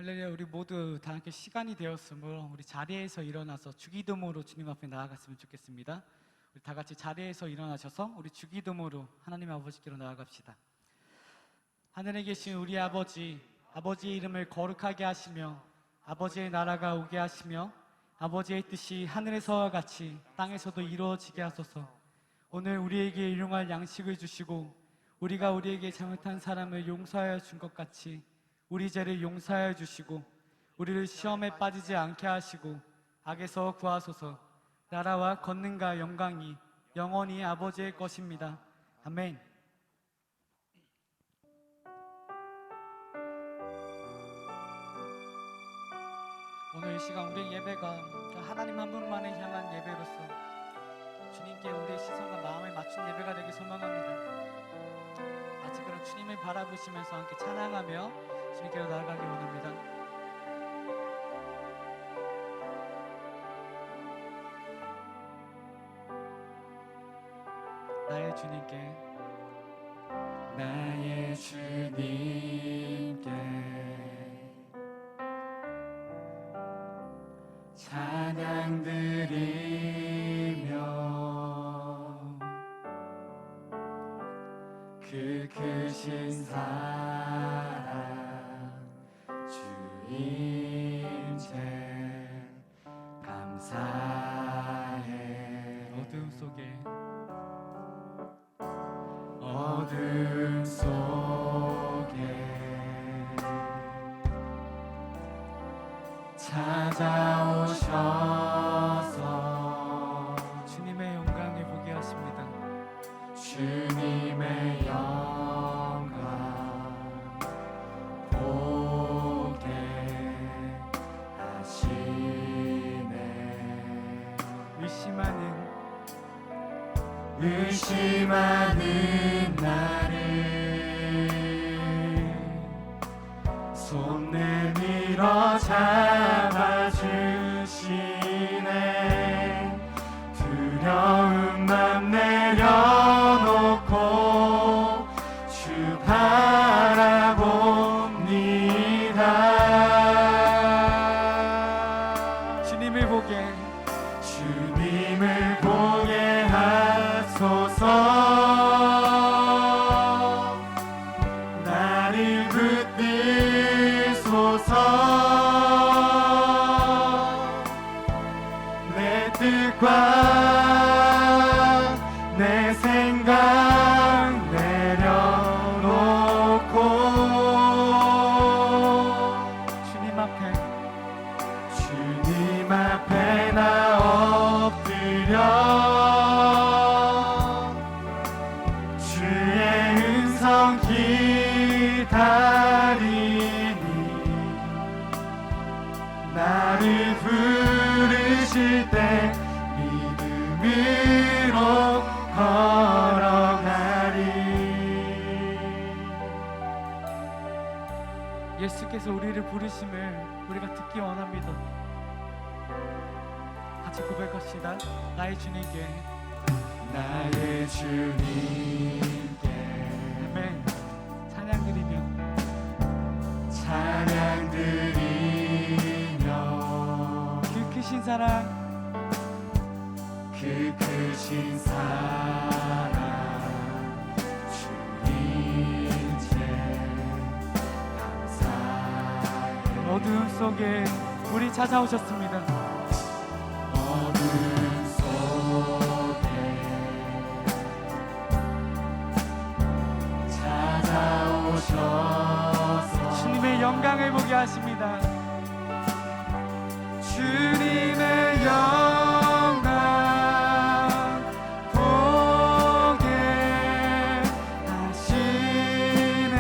할렐루야. 우리 모두 다 함께 시간이 되었으므로 우리 자리에서 일어나서 주기도문으로 주님 앞에 나아갔으면 좋겠습니다. 우리 다 같이 자리에서 일어나셔서 우리 주기도문으로 하나님 아버지께로 나아갑시다. 하늘에 계신 우리 아버지, 아버지의 이름을 거룩하게 하시며 아버지의 나라가 오게 하시며 아버지의 뜻이 하늘에서와 같이 땅에서도 이루어지게 하소서. 오늘 우리에게 일용할 양식을 주시고 우리가 우리에게 잘못한 사람을 용서하여 준 것 같이 우리 죄를 용서하여 주시고 우리를 시험에 빠지지 않게 하시고 악에서 구하소서. 나라와 권능과 영광이 영원히 아버지의 것입니다. 아멘. 오늘 이 시간 우리의 예배가 하나님 한 분만을 향한 예배로서 주님께 우리의 시선과 마음을 맞춘 예배가 되길 소망합니다. 마치 그런 주님을 바라보시면서 함께 찬양하며 주님께로 나아가기 원합니다. 나의 주님께, 나의 주님께 찬양 드리며 그 크신 사랑 주인께 감사해. 어두움 속에 찾아오셔서 주님의 영광을 보게 하십니다. 주님의 영광 보게 하시네. 의심하는 나를 손 내밀어 잡아주시네. 두려움만 내려놓고 주 바라봅니다. 주님을 보게 하소서. 나를 붙드소서. 내 뜻과 내 생각 내려놓고 주님 앞에 나 엎드려 주의 음성 기다리니 나를 부르실 때 믿음으로 걸어가리. 예수께서 우리를 부르심을 우리가 듣기 원합니다. 같이 고백합시다. 나의 주님께, 나의 주님께 아멘. 찬양 드리며 그 크신 사랑 그 크신 사랑 주님께 감사해. 어두움 속에 우리 찾아오셨습니다. 어둠 속에 찾아오셔서 주님의 영광을 보게 하십니다. 주님의 영광 보게 하시네.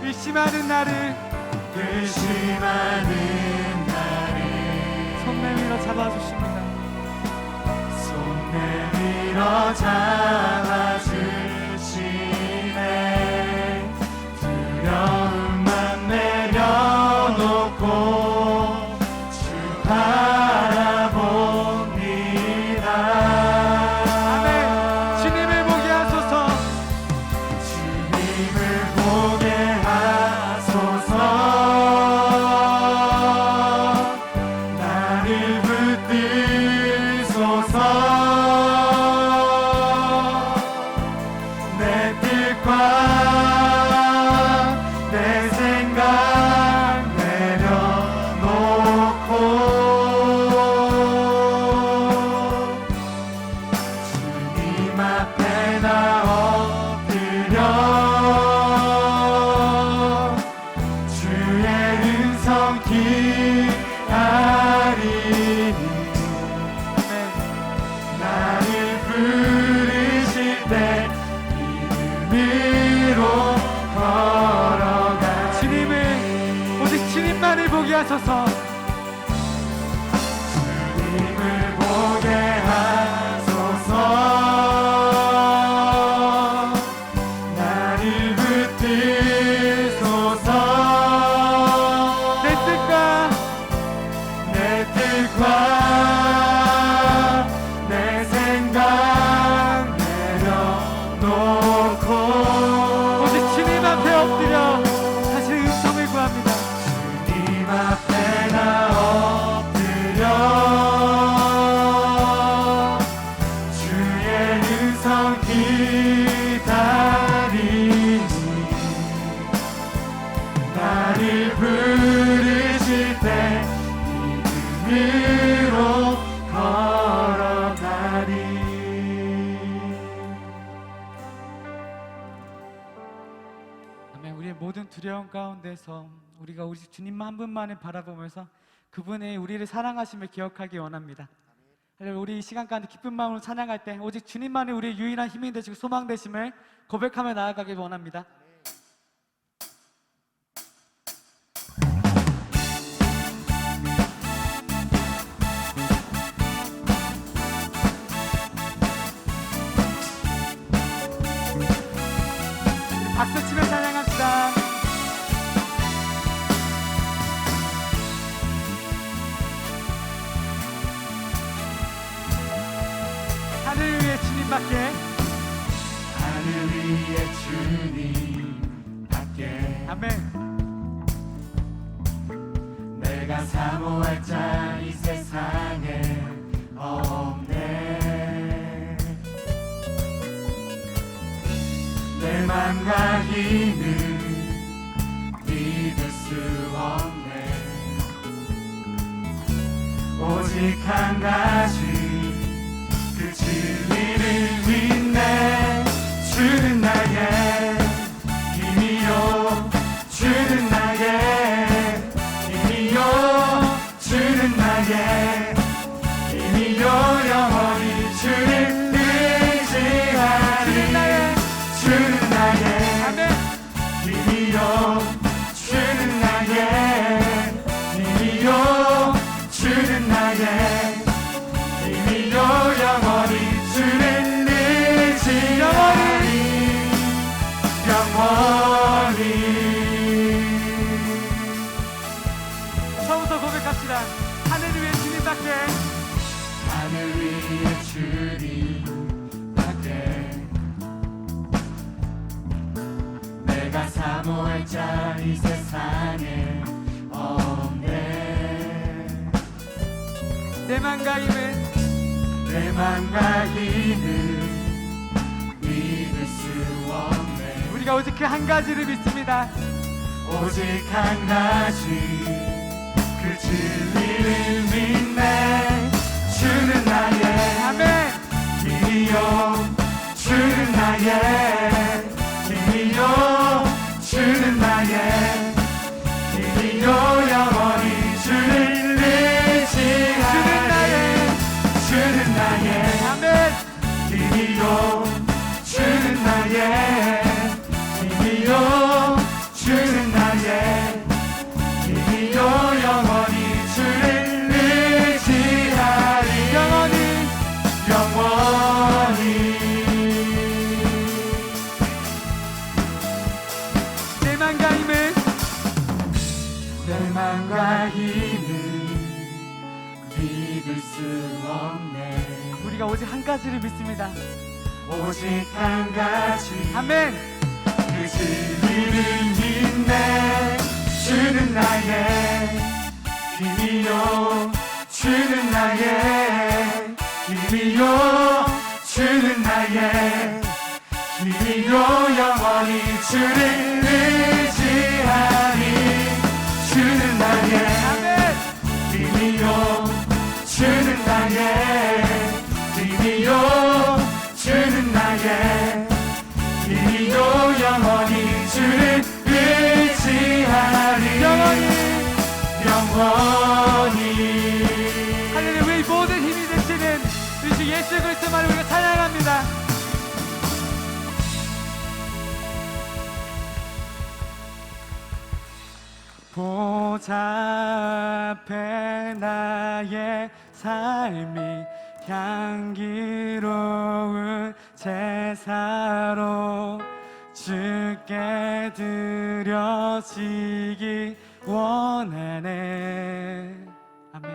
의심하는 나를 손 내밀어 잡아주십니다. 손 내밀어 잡아주시네. 두려움만 내려놓고 주 바라봅니다. 아멘. 주님을 보게 하소서. 주님을 보게 하소서. 의지하리니 아멘. 나를 부르실 때 믿음으로 걸어가 주님을 오직 주님만을 보게 하소서. 주님을 보게 하소서 나를 붙드소서 내 뜻과 내 뜻과 내 생각 내려놓고 오직 주님 앞에 엎드려 다시 음성을 구합니다. 주님 앞에 나 엎드려 주의 음성 기다리니 나를 부르실 때 믿음으로 걸어가리. 아멘. 우리의 모든 두려움 가운데서 우리가 오직 주님 한 분만을 바라보면서 그분의 우리를 사랑하심을 기억하기 원합니다. 우리 이 시간 가운데 기쁜 마음으로 찬양할 때 오직 주님만이 우리의 유일한 힘이 되시고 소망 되심을 고백하며 나아가길 원합니다. 박수 치며 찬양합시다. 하늘 위에 주님밖에 하늘 위에 주님밖에 아멘. 내가 사모할 자 이 세상에 없네. 내 맘과 힘은 믿을 수 없네. 오직 한 가지 그 진리를 믿네. 주는 나의 힘이요 주는 나의 힘이요 주는 나의 힘이요 영원히 주를 의지하리. 주는 나의 아멘. 힘이요 주는 나의 힘이요 주는 나의 힘이요 영원히 주를 의지하리. 영원히 처음부터 고백합시다. 하늘 위에 주님밖에 하늘 위에 주님밖에 내가 사모할 자 이 세상에 없네. 내 맘과 힘은 내 맘과 힘은 믿을 수 없네. 우리가 오직 그 한 가지를 믿습니다. 오직 한 가지 그 진리를 믿네. 주는 나의 아멘. 힘이요 주는 나의 힘이요 주는 나의 힘이요 영원히 주를 의지하리. 주는 나의 아멘. 힘이요 주는 나의 힘이요 주는 나의 힘이요 영원히 주를 의지하리. 영원히 영원히 내 맘과 힘은 내 맘과 힘은 믿을 수 없네. 우리가 오직 한 가지를 믿습니다. 오직 한 가지 아멘. 그 진리를 믿네. 주는 나의 힘이요 주는 나의 힘이요 주는 나의 힘이요 영원히 주를 의지하리. 주는 나의 아멘. 힘이요 주는 나의 힘이요 주는 나의 힘이요 영원히 주를 의지하리. 영원히 영원히 영원히. 할렐루야. 우리 모든 힘이 되시는 우리 주 예수 그리스도만을 우리가 찬양합니다. 보좌 앞에 나의 삶이 향기로운 제사로 주께 드려지기 원하네. 아멘.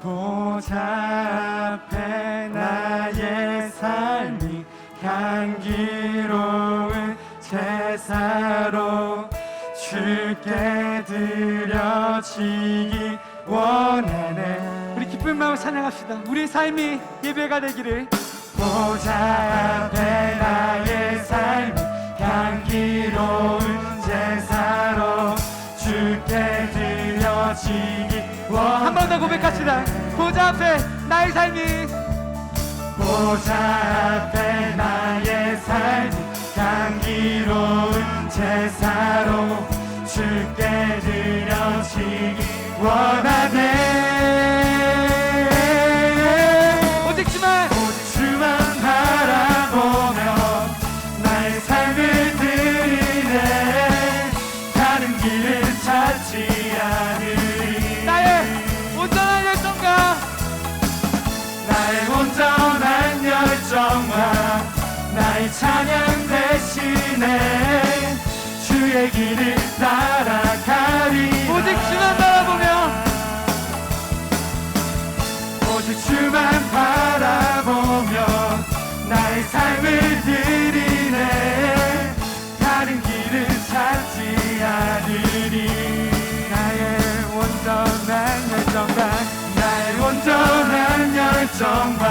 보좌 앞에 나의 삶이 향기로운 제사로 주께 드려지기 원하네. 우리 기쁜 마음을 찬양합시다. 우리 삶이 예배가 되기를. 보좌 앞에 나의 삶이 향기로운 제사로 주께 드려지기 원하네. 한 번 더 고백합시다. 보좌 앞에 나의 삶이, 보좌 앞에 나의 삶이 향기로운 제사로 주께 드려지기 원하네. 오직 주만 바라보며 나의 삶을 드리네. 다른 길을 찾지 않으리. 나의 온전한 열정과 나의 온전한 열정과 나의 찬양 대신에 주의 길을 따라가리. 오직 주만 바라보며, 오직 주만 바라보며 나의 삶을 드리네. 다른 길을 찾지 않으리. 나의 온전한 열정과 나의 온전한 열정과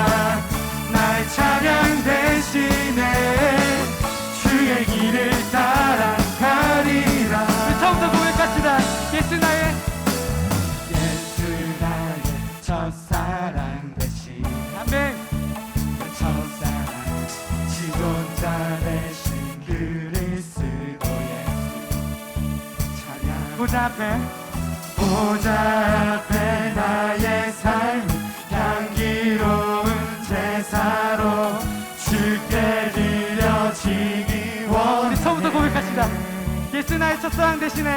나의 찬양 대신에 주의 길을 따라가리라. 처음부터 고백합시다. 예수 나의 첫사랑 대신 아멘. 첫사랑 지존자 대신 그리스도 예수 찬양. 보좌 앞에 보좌 앞에 나의 삶 향기로운 제사로 주께 드려지기 원해. 우리 처음부터 고백합시다. 예수 나의 첫사랑 대신에,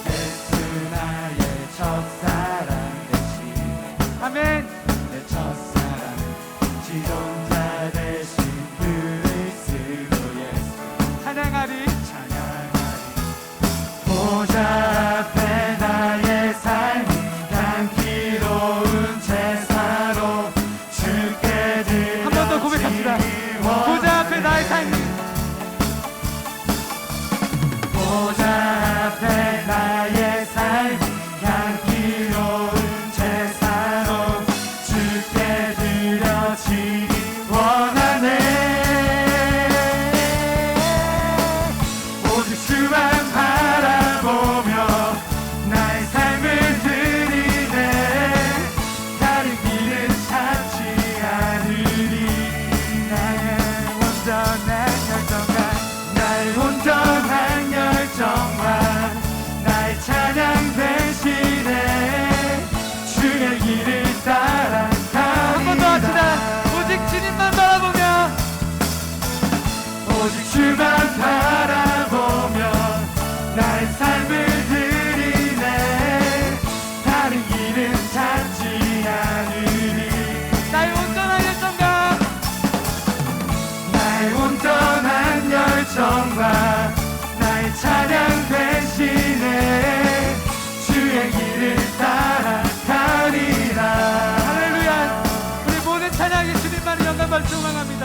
예수 나의 첫사랑 대신에 아멘. 내 첫사랑 지존자 대신 그리스도 예수 찬양하리. 찬양하리. 보좌 앞에 나의 삶이 향기로운 제사로 주께 드려지기 한 번 더 고백합시다. 원해. 보좌 앞에 나의 삶이, 보좌 앞에 나의 삶이 향기로운 제사로 주께 드려지기 원하네. 오직 주만 바라보며 나의 삶을 드리네. 다른 길은 찾지 않으리. 나의 온전한 열정과 나의 온전한 열정과 나의 찬양 대신에 주의 길을 따라가리라. 한 번 더 합시다. 오직 주님만 바라보며, 오직 주만 바라보며 나의 삶을 드리네. 다른 길은 찾지 않으리. 나의 온전한 열정과 나의 온전한 열정과 나의 찬양 대신에 주의 길을 따라가리라. 할렐루야. 우리 모든 찬양이 주님만의 영광을 충만합니다.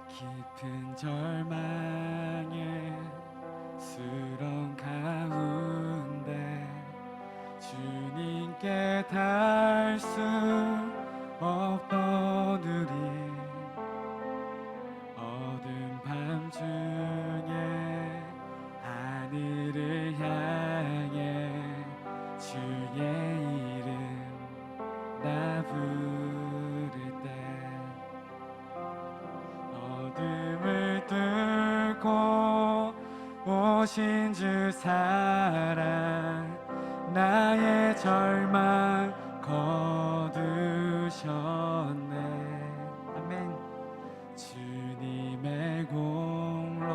깊은 절망에 수렁 가운데 주님께 닿을 수 없던 우리 중에 하늘을 향해 주의 이름 나 부를 때 어둠을 뚫고 오신 주 사랑 나의 절망 거두셨네. 아멘. 주님의 공로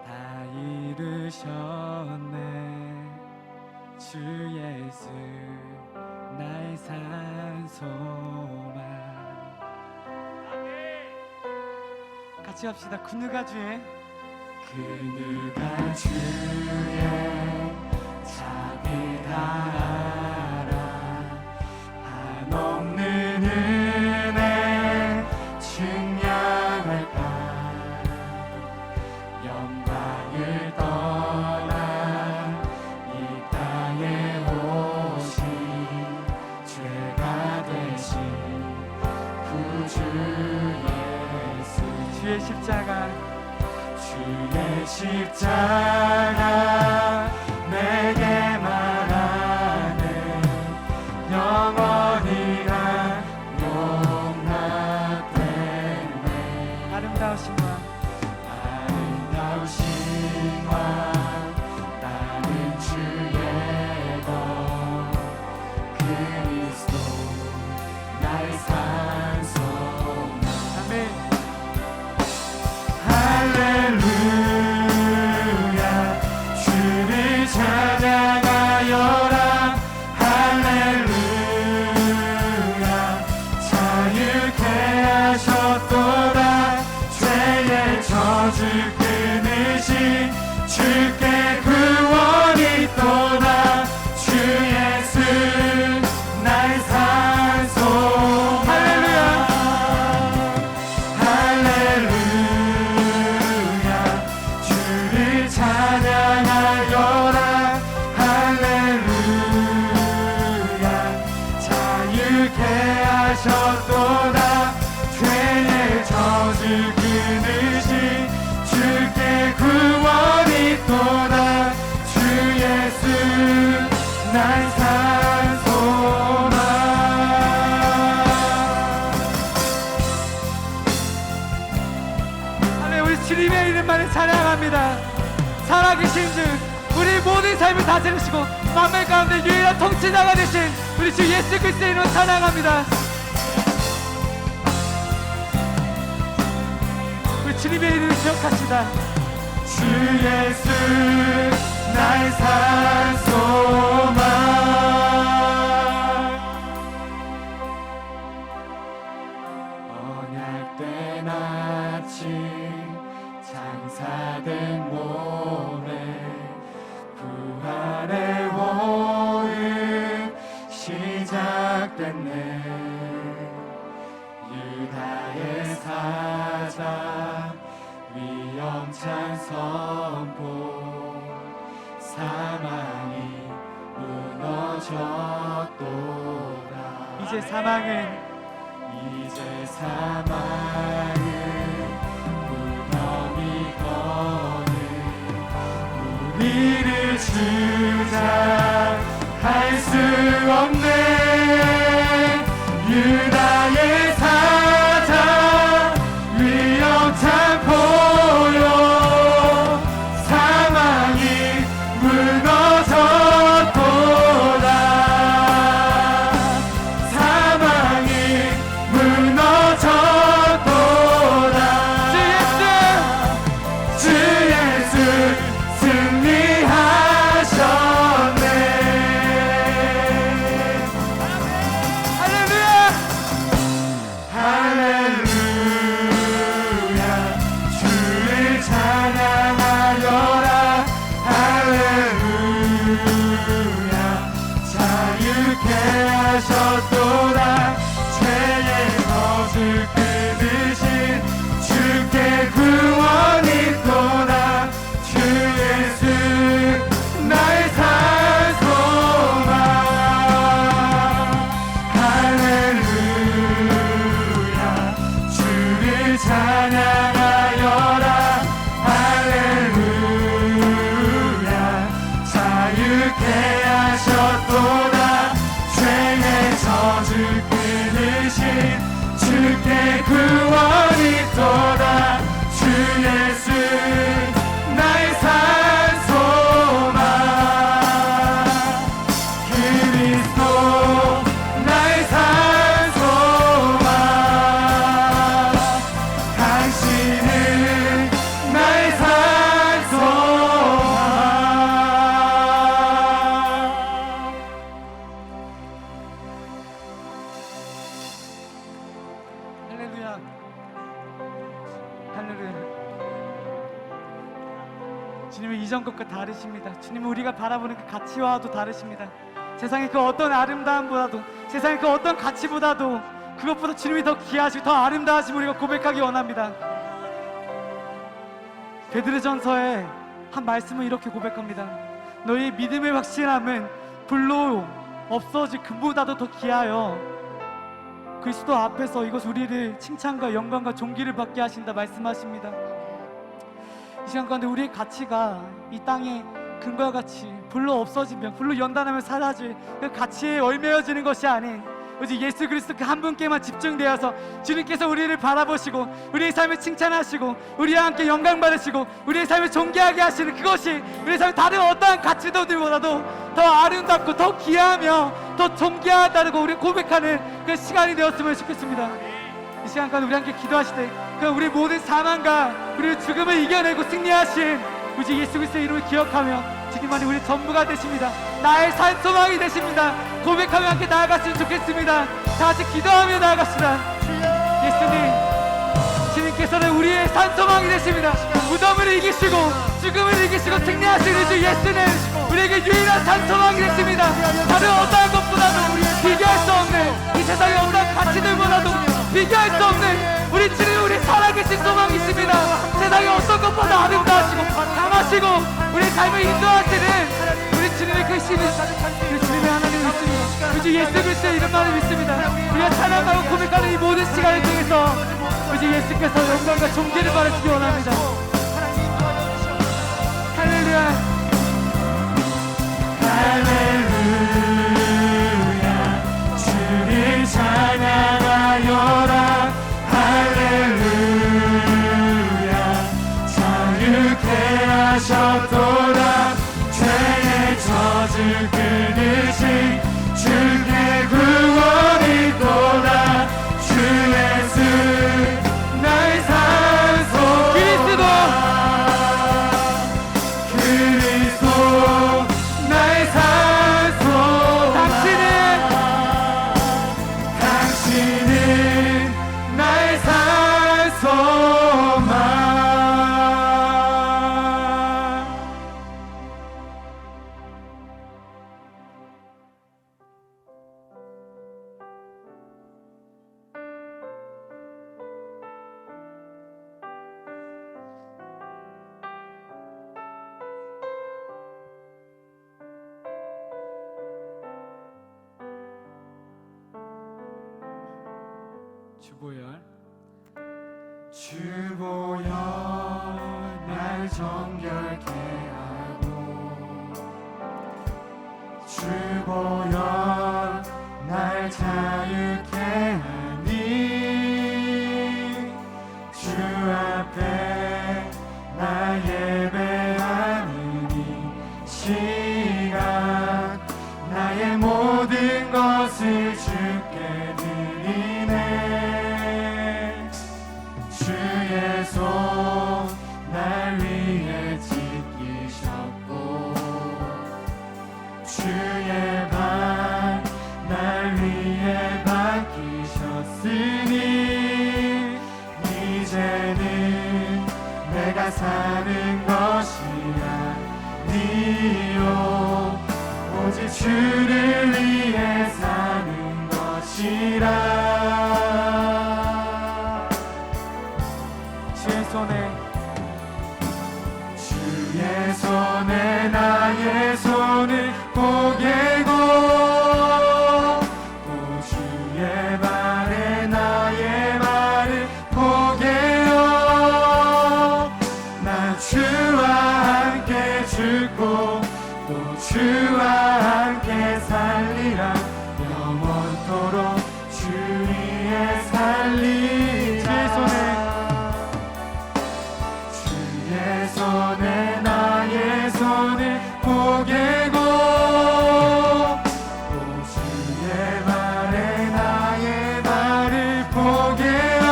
다 이루셨네. 주 예수 나의 산소만. 같이 합시다. 그 누가 주의 그 누가 주의 자비 다 알아. 한없는 은혜 증량할까. 영광을 떠나 이 땅에 오신 죄가 되신 구주 예수. 주의 십자가 주의 십자가 내게 말하는 영원히 난 용납됐네. 아름다우신 왕 아름다우신 왕 나는 주의 것 그리스도 나의 산소만. 아멘. 할렐루야 주를 찬양하여라. 할렐루야 자유케 하셨도다. 죄의 저주 끊으신 주께 구원이 있도다. 주 예수 나의 산소. 할렐루야 할렐루야 주를 찬양하여라. 할렐루야 자유케 하셨도다. 죄의 저주 끊으신 주께 구원이 있도다. 주 예수 나의 산소만. 하나님 우리 주님의 이름만을 찬양합니다. 살아계신 주 우리 모든 삶을 다스리시고 만물 가운데 유일한 통치자가 되신 우리 주 예수 그리스도의 이름을 찬양합니다. 우리 주님의 이름을 기억합시다. 주 예수 나의 산소만. 언약된 아침 장사된 몸에 부활의 오은 시작됐네. 유다의 사자 위험찬 선포 사망이 무너졌도다. 이제 사망은 무덤이 거는 우리를 주장할 수 없네. 유다의 사자 위험찬 포효 사망이 무너졌도다. 사망이 무너졌도다. 주 예수 승리하셨네. 할렐루야. 할렐루야 주를 찬양하여라. 할렐루야 자유케 하셨도다. 죄의 저주 끊으신 주께 구원이 있도다. 주 예수 나의 산소만. 할렐루야 주를 찬양하여라. 할렐루야. 주님은 이전 것과 다르십니다. 주님은 우리가 바라보는 그 가치와도 다르십니다. 세상의 그 어떤 아름다움보다도, 세상의 그 어떤 가치보다도 그것보다 주님이 더 귀하시고 더 아름다우심을 우리가 고백하기 원합니다. 베드로전서에 한 말씀은 이렇게 고백합니다. 너희 믿음의 확실함은 불로 없어질 금보다도 더 귀하여 그리스도 앞에서 이것 우리를 칭찬과 영광과 존귀를 받게 하신다 말씀하십니다. 이 시간 가운데 우리의 가치가 이 땅에 금과 같이 불로 없어지면, 불로 연단하면 사라질 그 가치에 얽매여지는 것이 아닌 오직 예수 그리스도 그 한 분께만 집중되어서 주님께서 우리를 바라보시고 우리의 삶을 칭찬하시고 우리와 함께 영광 받으시고 우리의 삶을 존귀하게 하시는 그것이 우리의 삶의 다른 어떠한 가치들보다도 더 아름답고 더 귀하며 더 존귀하다고 우리 고백하는 그 시간이 되었으면 좋겠습니다. 이 시간 가운데 우리 함께 기도하실 때 그 우리 모든 사망과 우리 죽음을 이겨내고 승리하신 우리 예수 그리스도의 이름을 기억하며 주님만이 우리 전부가 되십니다. 나의 산 소망이 되십니다. 고백하며 함께 나아갔으면 좋겠습니다. 다 같이 기도하며 나아갑시다. 예수님, 주님께서는 우리의 산 소망이 되십니다. 무덤을 이기시고 죽음을 이기시고 승리하시는 주 예수는 우리에게 유일한 산 소망이 되십니다. 다른 어떠한 것보다도 비교할 수 없는 이 세상의 어떠한 가치들보다도 비교할 수 없는 우리 주님, 우리 살아계신 소망이십니다. 세상의 어떤 것보다 아름다우시고 강하시고 우리 삶을 인도하시는 우리 주님의 그 신은 우리 주님의 하나님을 믿습니다. 우리 주 예수 그리스도의 이름만을 믿습니다. 우리가 찬양하고 고백하는 이 모든 시간을 통해서 우리 주 예수께서 영광과 존귀를 받으시기 원합니다. 할렐루야, 할렐루야. 주를 찬양하여라. 할렐루야. 자유케 하셨도다. 죄의 젖을 끊으신 주의 구원이 또다. 주 예수 나의 산소 그리스도 나의 산소. 당신은 나의 산소만. 주보열. 주보여 날 정결케 하고, 주보여 날 자유케 하니, 주 앞에 나 예배하는 이 시간 나의 모든 것을 주께 드리네. 주의 손 날 위해 지키셨고, 주의 발 날 위해 밝히셨으니, 이제는 내가 사는 것이 아니요 오직 주를 위해 사는 것이라. 주의 손에 나의 손을 포개고, 또 주의 발에 나의 발을 포개어. 난 주와 함께 죽고 또 주와 함께 살리라. 영원토록 주 위에 살리라. 주의 손에 나의 손을 포개고, 또 주의 발에 나의 발을 포개어.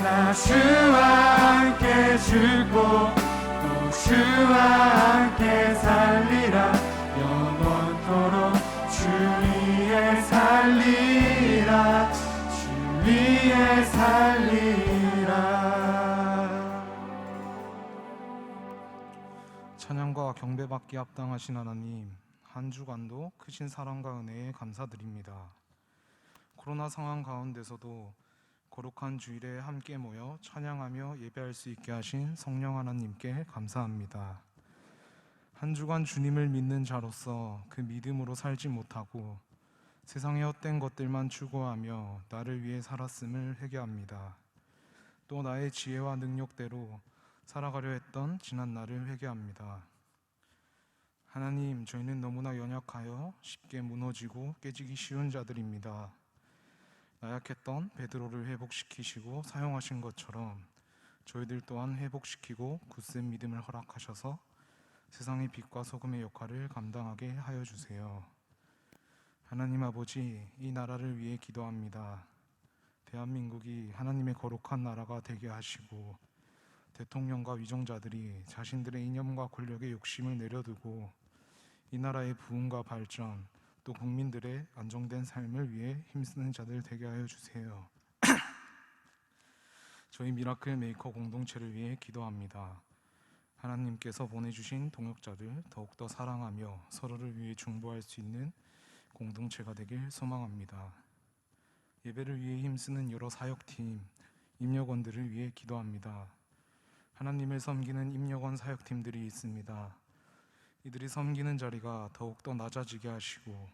나 주와 함께 죽고 또 주와 함께 살리라. 영원토록 주 위에 살리라. 주 위에 살리라. 찬양과 경배받기 합당하신 하나님, 한 주간도 크신 사랑과 은혜에 감사드립니다. 코로나 상황 가운데서도 거룩한 주일에 함께 모여 찬양하며 예배할 수 있게 하신 성령 하나님께 감사합니다. 한 주간 주님을 믿는 자로서 그 믿음으로 살지 못하고 세상의 헛된 것들만 추구하며 나를 위해 살았음을 회개합니다. 또 나의 지혜와 능력대로 살아가려 했던 지난 날을 회개합니다. 하나님, 저희는 너무나 연약하여 쉽게 무너지고 깨지기 쉬운 자들입니다. 나약했던 베드로를 회복시키시고 사용하신 것처럼 저희들 또한 회복시키고 굳센 믿음을 허락하셔서 세상의 빛과 소금의 역할을 감당하게 하여 주세요. 하나님 아버지, 이 나라를 위해 기도합니다. 대한민국이 하나님의 거룩한 나라가 되게 하시고 대통령과 위정자들이 자신들의 이념과 권력의 욕심을 내려두고 이 나라의 부흥과 발전, 또 국민들의 안정된 삶을 위해 힘쓰는 자들 되게 하여 주세요. 저희 미라클 메이커 공동체를 위해 기도합니다. 하나님께서 보내주신 동역자들 더욱더 사랑하며 서로를 위해 중보할 수 있는 공동체가 되길 소망합니다. 예배를 위해 힘쓰는 여러 사역팀, 임역원들을 위해 기도합니다. 하나님을 섬기는 임역원 사역팀들이 있습니다. 이들이 섬기는 자리가 더욱더 낮아지게 하시고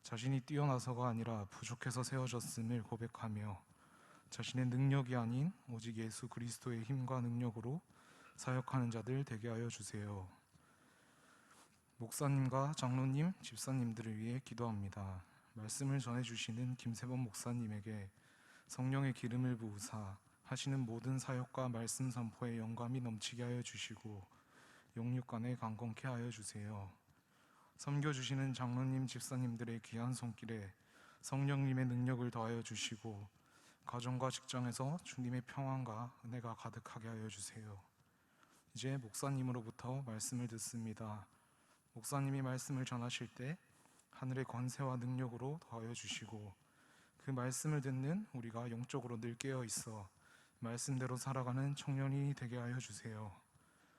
자신이 뛰어나서가 아니라 부족해서 세워졌음을 고백하며 자신의 능력이 아닌 오직 예수 그리스도의 힘과 능력으로 사역하는 자들 되게 하여 주세요. 목사님과 장로님, 집사님들을 위해 기도합니다. 말씀을 전해주시는 김세범 목사님에게 성령의 기름을 부으사 하시는 모든 사역과 말씀 선포에 영감이 넘치게 하여 주시고 영육간에 강건케 하여 주세요. 섬겨주시는 장로님, 집사님들의 귀한 손길에 성령님의 능력을 더하여 주시고 가정과 직장에서 주님의 평안과 은혜가 가득하게 하여 주세요. 이제 목사님으로부터 말씀을 듣습니다. 목사님이 말씀을 전하실 때 하늘의 권세와 능력으로 더하여 주시고 그 말씀을 듣는 우리가 영적으로 늘 깨어 있어 말씀대로 살아가는 청년이 되게 하여 주세요.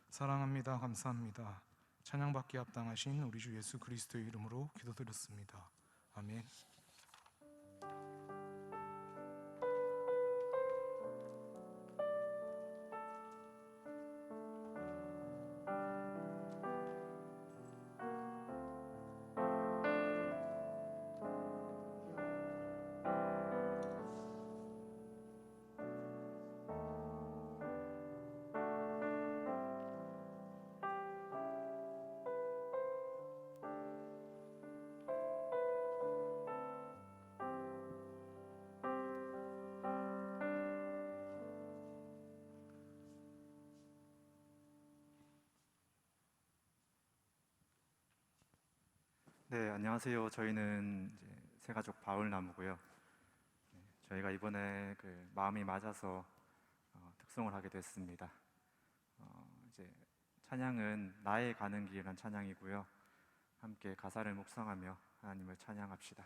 사랑합니다. 감사합니다. 찬양받기 합당하신 우리 주 예수 그리스도의 이름으로 기도드렸습니다. 아멘. 네, 안녕하세요. 저희는 이제 새가족 바울나무고요. 저희가 이번에 마음이 맞아서 특송을 하게 됐습니다. 이제 찬양은 나의 가는 길이란 찬양이고요. 함께 가사를 묵상하며 하나님을 찬양합시다.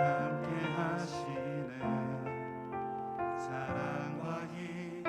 함께 하시네. 사랑과 힘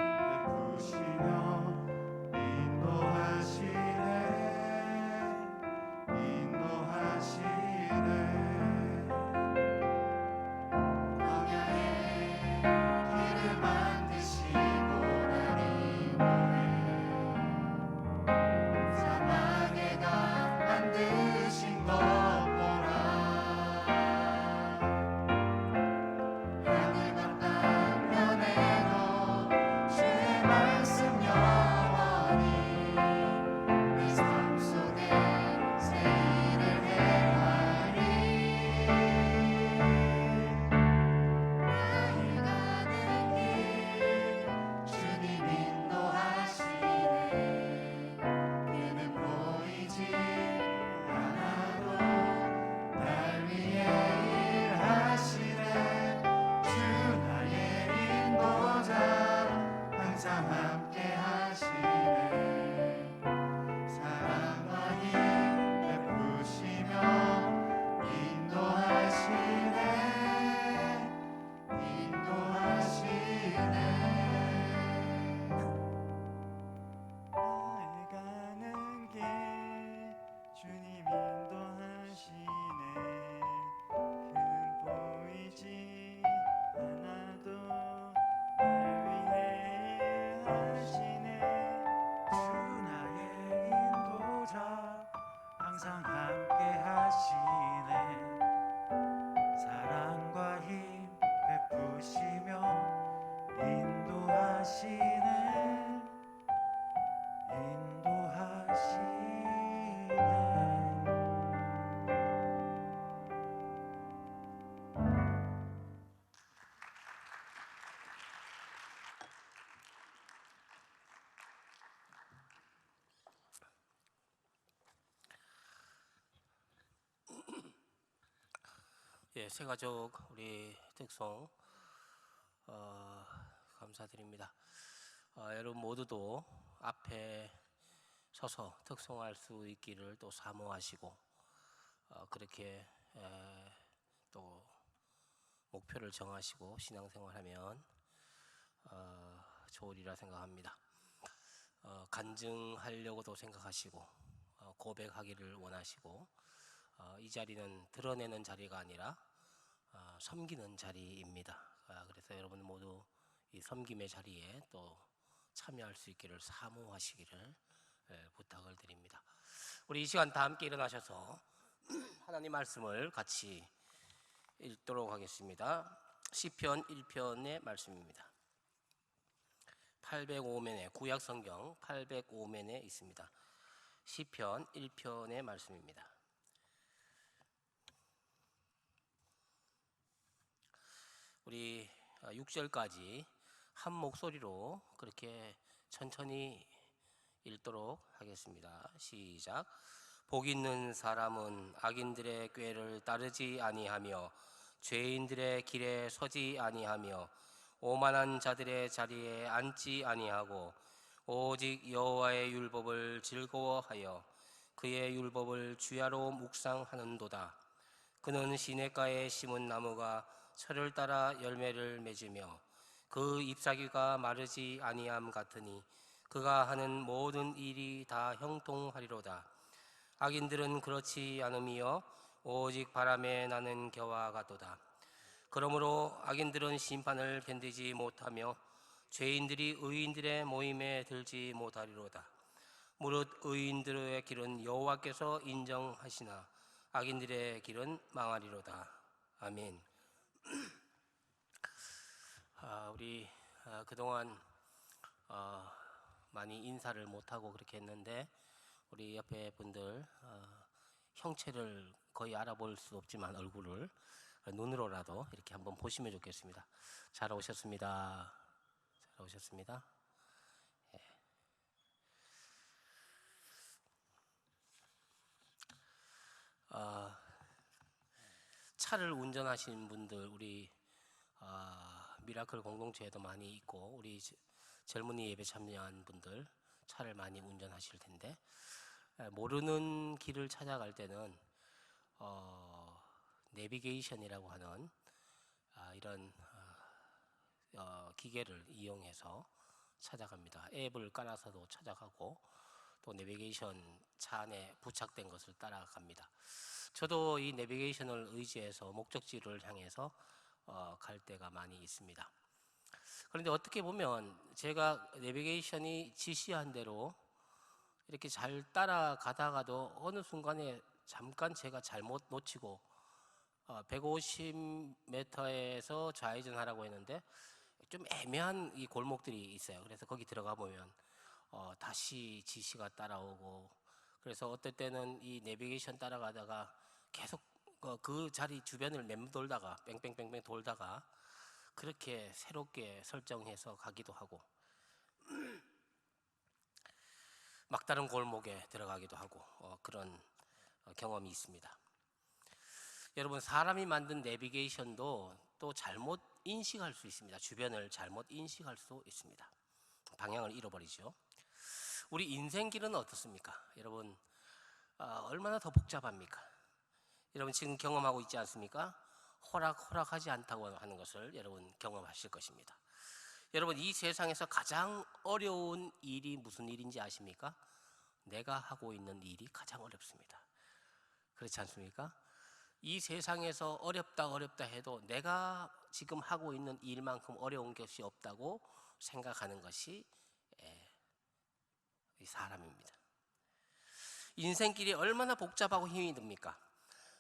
예, 새가족 우리 특송 감사드립니다. 여러분 모두도 앞에 서서 특송할 수 있기를 또 사모하시고 그렇게 또 목표를 정하시고 신앙생활하면 좋으리라 생각합니다. 간증하려고도 생각하시고 고백하기를 원하시고 이 자리는 드러내는 자리가 아니라 섬기는 자리입니다. 그래서 여러분 모두 이 섬김의 자리에 또 참여할 수 있기를 사모하시기를 부탁을 드립니다. 우리 이 시간 다 함께 일어나셔서 하나님 말씀을 같이 읽도록 하겠습니다. 시편 1편의 말씀입니다. 805면에 구약 성경 805면에 있습니다. 시편 1편의 말씀입니다. 우리 6절까지 한 목소리로 그렇게 천천히 읽도록 하겠습니다. 시작. 복 있는 사람은 악인들의 꾀를 따르지 아니하며 죄인들의 길에 서지 아니하며 오만한 자들의 자리에 앉지 아니하고 오직 여호와의 율법을 즐거워하여 그의 율법을 주야로 묵상하는도다. 그는 시냇가에 심은 나무가 철을 따라 열매를 맺으며 그 잎사귀가 마르지 아니함 같으니 그가 하는 모든 일이 다 형통하리로다. 악인들은 그렇지 않으며 오직 바람에 나는 겨와 같도다. 그러므로 악인들은 심판을 견디지 못하며 죄인들이 의인들의 모임에 들지 못하리로다. 무릇 의인들의 길은 여호와께서 인정하시나 악인들의 길은 망하리로다. 아멘. 우리 그동안 많이 인사를 못하고 그렇게 했는데 우리 옆에 분들 형체를 거의 알아볼 수 없지만 얼굴을 눈으로라도 이렇게 한번 보시면 좋겠습니다. 잘 오셨습니다. 잘 오셨습니다. 예. 차를 운전하시는 분들 우리 미라클 공동체에도 많이 있고 우리 젊은이 예배 참여한 분들 차를 많이 운전하실 텐데 모르는 길을 찾아갈 때는 내비게이션이라고 하는 이런 기계를 이용해서 찾아갑니다. 앱을 깔아서도 찾아가고 또 내비게이션 차 안에 부착된 것을 따라갑니다. 저도 이 내비게이션을 의지해서 목적지를 향해서 갈 때가 많이 있습니다. 그런데 어떻게 보면 제가 내비게이션이 지시한 대로 이렇게 잘 따라가다가도 어느 순간에 잠깐 제가 잘못 놓치고 150m에서 좌회전하라고 했는데 좀 애매한 이 골목들이 있어요. 그래서 거기 들어가 보면 다시 지시가 따라오고 그래서 어떨 때는 이 내비게이션 따라가다가 계속 그 자리 주변을 맴돌다가 뺑뺑뺑뺑 돌다가 그렇게 새롭게 설정해서 가기도 하고 막다른 골목에 들어가기도 하고 그런 경험이 있습니다. 여러분 사람이 만든 내비게이션도 또 잘못 인식할 수 있습니다. 주변을 잘못 인식할 수 있습니다. 방향을 잃어버리죠. 우리 인생길은 어떻습니까? 여러분 얼마나 더 복잡합니까? 여러분 지금 경험하고 있지 않습니까? 호락호락하지 않다고 하는 것을 여러분 경험하실 것입니다. 여러분 이 세상에서 가장 어려운 일이 무슨 일인지 아십니까? 내가 하고 있는 일이 가장 어렵습니다. 그렇지 않습니까? 이 세상에서 어렵다 해도 내가 지금 하고 있는 일만큼 어려운 것이 없다고 생각하는 것이 사람입니다. 인생길이 얼마나 복잡하고 힘이 듭니까?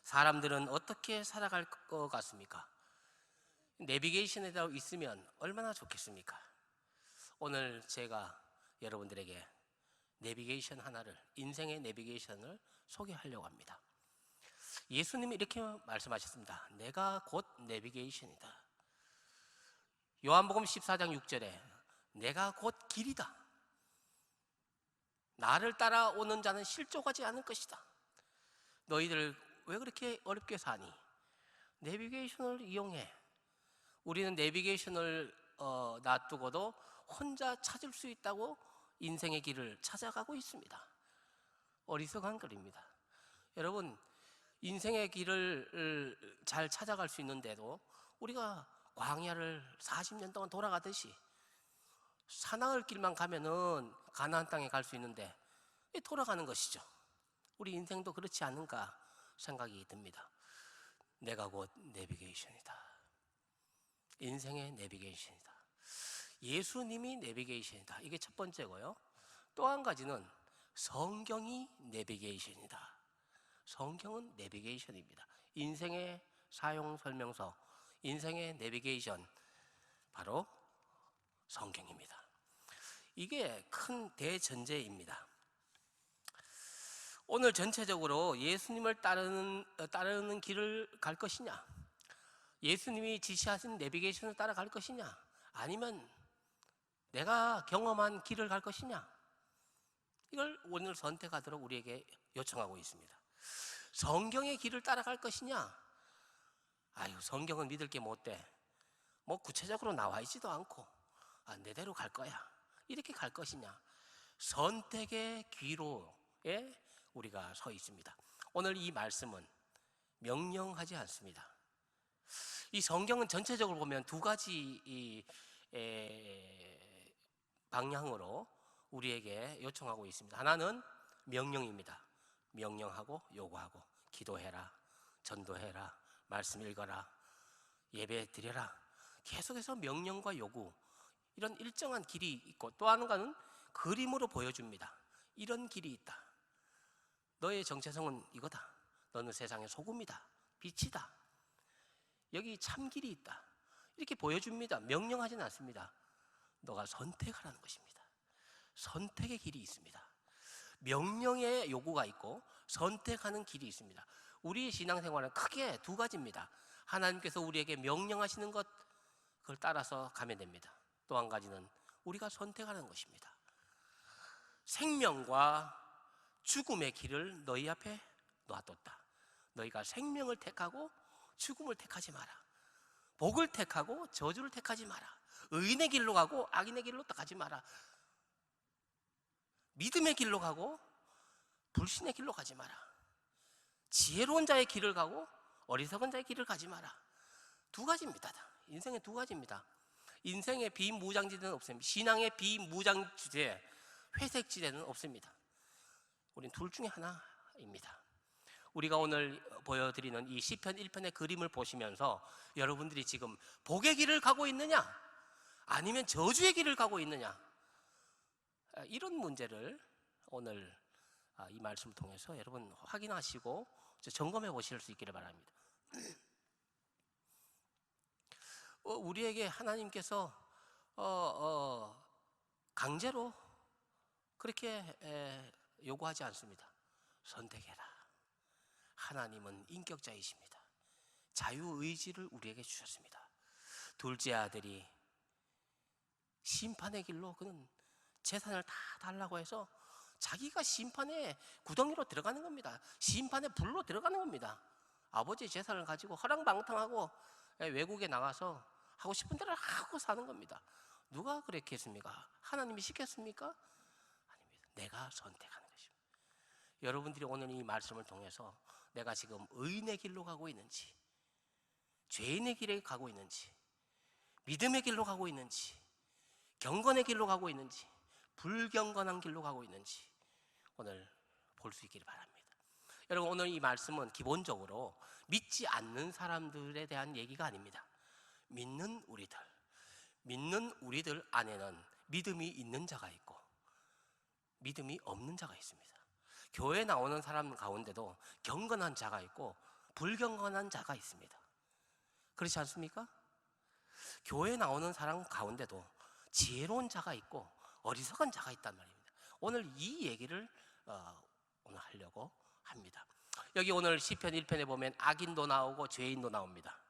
사람들은 어떻게 살아갈 것 같습니까? 내비게이션에 있으면 얼마나 좋겠습니까? 오늘 제가 여러분들에게 내비게이션 하나를, 인생의 내비게이션을 소개하려고 합니다. 예수님이 이렇게 말씀하셨습니다. 내가 곧 내비게이션이다. 요한복음 14장 6절에 내가 곧 길이다. 나를 따라오는 자는 실족하지 않을 것이다. 너희들 왜 그렇게 어렵게 사니? 내비게이션을 이용해. 우리는 내비게이션을 놔두고도 혼자 찾을 수 있다고 인생의 길을 찾아가고 있습니다. 어리석은 글입니다. 여러분, 인생의 길을 잘 찾아갈 수 있는데도 우리가 광야를 40년 동안 돌아가듯이 사나울 길만 가면은 가나안 땅에 갈 수 있는데 돌아가는 것이죠. 우리 인생도 그렇지 않은가 생각이 듭니다. 내가 곧 내비게이션이다. 인생의 내비게이션이다. 예수님이 내비게이션이다. 이게 첫 번째고요. 또 한 가지는 성경이 내비게이션이다. 성경은 내비게이션입니다. 인생의 사용 설명서, 인생의 내비게이션, 바로 성경입니다. 이게 큰 대전제입니다. 오늘 전체적으로 예수님을 따르는 길을 갈 것이냐, 예수님이 지시하신 내비게이션을 따라갈 것이냐, 아니면 내가 경험한 길을 갈 것이냐, 이걸 오늘 선택하도록 우리에게 요청하고 있습니다. 성경의 길을 따라갈 것이냐, 아유, 성경은 믿을 게 못 돼. 뭐 구체적으로 나와 있지도 않고 내대로 갈 거야, 이렇게 갈 것이냐, 선택의 기로에 우리가 서 있습니다. 오늘 이 말씀은 명령하지 않습니다. 이 성경은 전체적으로 보면 두 가지 방향으로 우리에게 요청하고 있습니다. 하나는 명령입니다. 명령하고 요구하고, 기도해라, 전도해라, 말씀 읽어라, 예배 드려라, 계속해서 명령과 요구, 이런 일정한 길이 있고, 또 하나는 그림으로 보여줍니다. 이런 길이 있다. 너의 정체성은 이거다. 너는 세상의 소금이다, 빛이다. 여기 참 길이 있다. 이렇게 보여줍니다. 명령하지는 않습니다. 너가 선택하라는 것입니다. 선택의 길이 있습니다. 명령의 요구가 있고 선택하는 길이 있습니다. 우리의 신앙생활은 크게 두 가지입니다. 하나님께서 우리에게 명령하시는 것, 그걸 따라서 가면 됩니다. 또 한 가지는 우리가 선택하는 것입니다. 생명과 죽음의 길을 너희 앞에 놔뒀다. 너희가 생명을 택하고 죽음을 택하지 마라. 복을 택하고 저주를 택하지 마라. 의인의 길로 가고 악인의 길로 가지 마라. 믿음의 길로 가고 불신의 길로 가지 마라. 지혜로운 자의 길을 가고 어리석은 자의 길을 가지 마라. 두 가지입니다. 인생의 두 가지입니다. 인생의 비무장지대는 없습니다. 신앙의 비무장지대, 회색지대는 없습니다. 우린 둘 중에 하나입니다. 우리가 오늘 보여드리는 이 시편 1편의 그림을 보시면서 여러분들이 지금 복의 길을 가고 있느냐, 아니면 저주의 길을 가고 있느냐, 이런 문제를 오늘 이 말씀을 통해서 여러분 확인하시고 점검해 보실 수 있기를 바랍니다. 우리에게 하나님께서 강제로 그렇게 요구하지 않습니다. 선택해라. 하나님은 인격자이십니다. 자유의지를 우리에게 주셨습니다. 둘째 아들이 심판의 길로, 그는 재산을 다 달라고 해서 자기가 심판의 구덩이로 들어가는 겁니다. 심판의 불로 들어가는 겁니다. 아버지의 재산을 가지고 허랑방탕하고 외국에 나가서 하고 싶은 대로 하고 사는 겁니다. 누가 그렇게 했습니까? 하나님이 시켰습니까? 아닙니다. 내가 선택하는 것입니다. 여러분들이 오늘 이 말씀을 통해서 내가 지금 의인의 길로 가고 있는지, 죄인의 길에 가고 있는지, 믿음의 길로 가고 있는지, 경건의 길로 가고 있는지, 불경건한 길로 가고 있는지 오늘 볼 수 있기를 바랍니다. 여러분, 오늘 이 말씀은 기본적으로 믿지 않는 사람들에 대한 얘기가 아닙니다. 믿는 우리들 안에는 믿음이 있는 자가 있고 믿음이 없는 자가 있습니다. 교회 나오는 사람 가운데도 경건한 자가 있고 불경건한 자가 있습니다. 그렇지 않습니까? 교회 나오는 사람 가운데도 지혜로운 자가 있고 어리석은 자가 있단 말입니다. 오늘 이 얘기를 오늘 하려고 합니다. 여기 오늘 시편 1편에 보면 악인도 나오고 죄인도 나옵니다.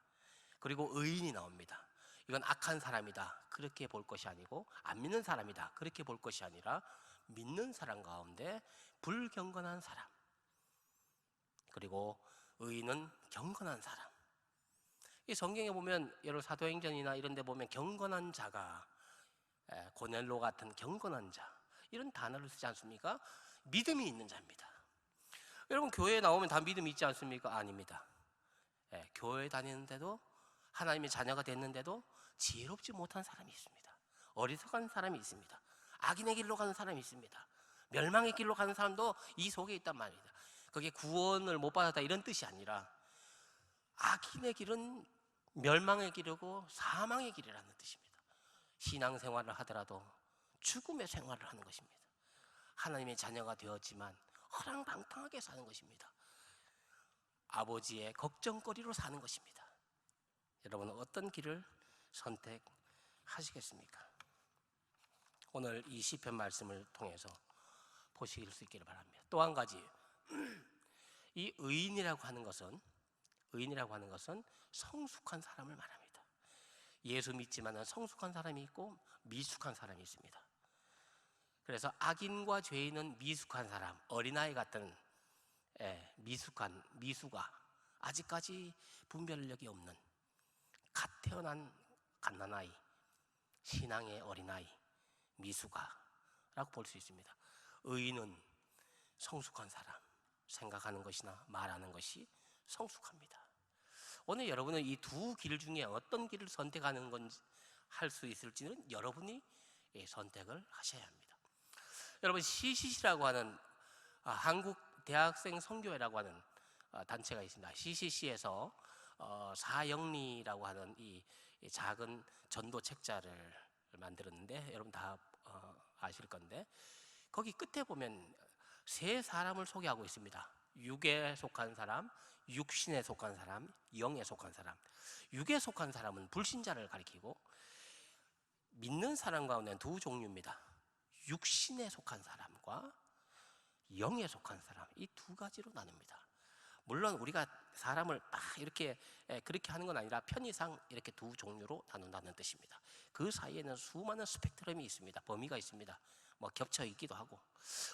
그리고 의인이 나옵니다. 이건 악한 사람이다, 그렇게 볼 것이 아니고, 안 믿는 사람이다, 그렇게 볼 것이 아니라 믿는 사람 가운데 불경건한 사람, 그리고 의인은 경건한 사람, 이 성경에 보면 여러분 사도행전이나 이런 데 보면 경건한 자가, 고넬로 같은 경건한 자, 이런 단어를 쓰지 않습니까? 믿음이 있는 자입니다. 여러분 교회에 나오면 다 믿음이 있지 않습니까? 아닙니다. 교회 다니는데도, 하나님의 자녀가 됐는데도 지혜롭지 못한 사람이 있습니다. 어리석은 사람이 있습니다. 악인의 길로 가는 사람이 있습니다. 멸망의 길로 가는 사람도 이 속에 있단 말입니다. 그게 구원을 못 받았다 이런 뜻이 아니라 악인의 길은 멸망의 길이고 사망의 길이라는 뜻입니다. 신앙생활을 하더라도 죽음의 생활을 하는 것입니다. 하나님의 자녀가 되었지만 허랑방탕하게 사는 것입니다. 아버지의 걱정거리로 사는 것입니다. 여러분은 어떤 길을 선택하시겠습니까? 오늘 이 시편 말씀을 통해서 보실 수 있기를 바랍니다. 또 한 가지, 이 의인이라고 하는 것은 성숙한 사람을 말합니다. 예수 믿지만은 성숙한 사람이 있고 미숙한 사람이 있습니다. 그래서 악인과 죄인은 미숙한 사람, 어린아이 같은 미수가, 아직까지 분별력이 없는 갓 태어난 갓난아이, 신앙의 어린아이, 미수가라고 볼 수 있습니다. 의인은 성숙한 사람, 생각하는 것이나 말하는 것이 성숙합니다. 오늘 여러분은 이 두 길 중에 어떤 길을 선택하는 건지 할 수 있을지는 여러분이 선택을 하셔야 합니다. 여러분 CCC라고 하는 한국 대학생 선교회라고 하는 단체가 있습니다. CCC에서 사영리라고 하는 이 작은 전도 책자를 만들었는데 여러분 다 아실 건데, 거기 끝에 보면 세 사람을 소개하고 있습니다. 육에 속한 사람, 육신에 속한 사람, 영에 속한 사람. 육에 속한 사람은 불신자를 가리키고, 믿는 사람 가운데 두 종류입니다. 육신에 속한 사람과 영에 속한 사람, 이 두 가지로 나눕니다. 물론 우리가 사람을 막 이렇게 그렇게 하는 건 아니라 편의상 이렇게 두 종류로 나눈다는 뜻입니다. 그 사이에는 수많은 스펙트럼이 있습니다. 범위가 있습니다. 뭐 겹쳐 있기도 하고.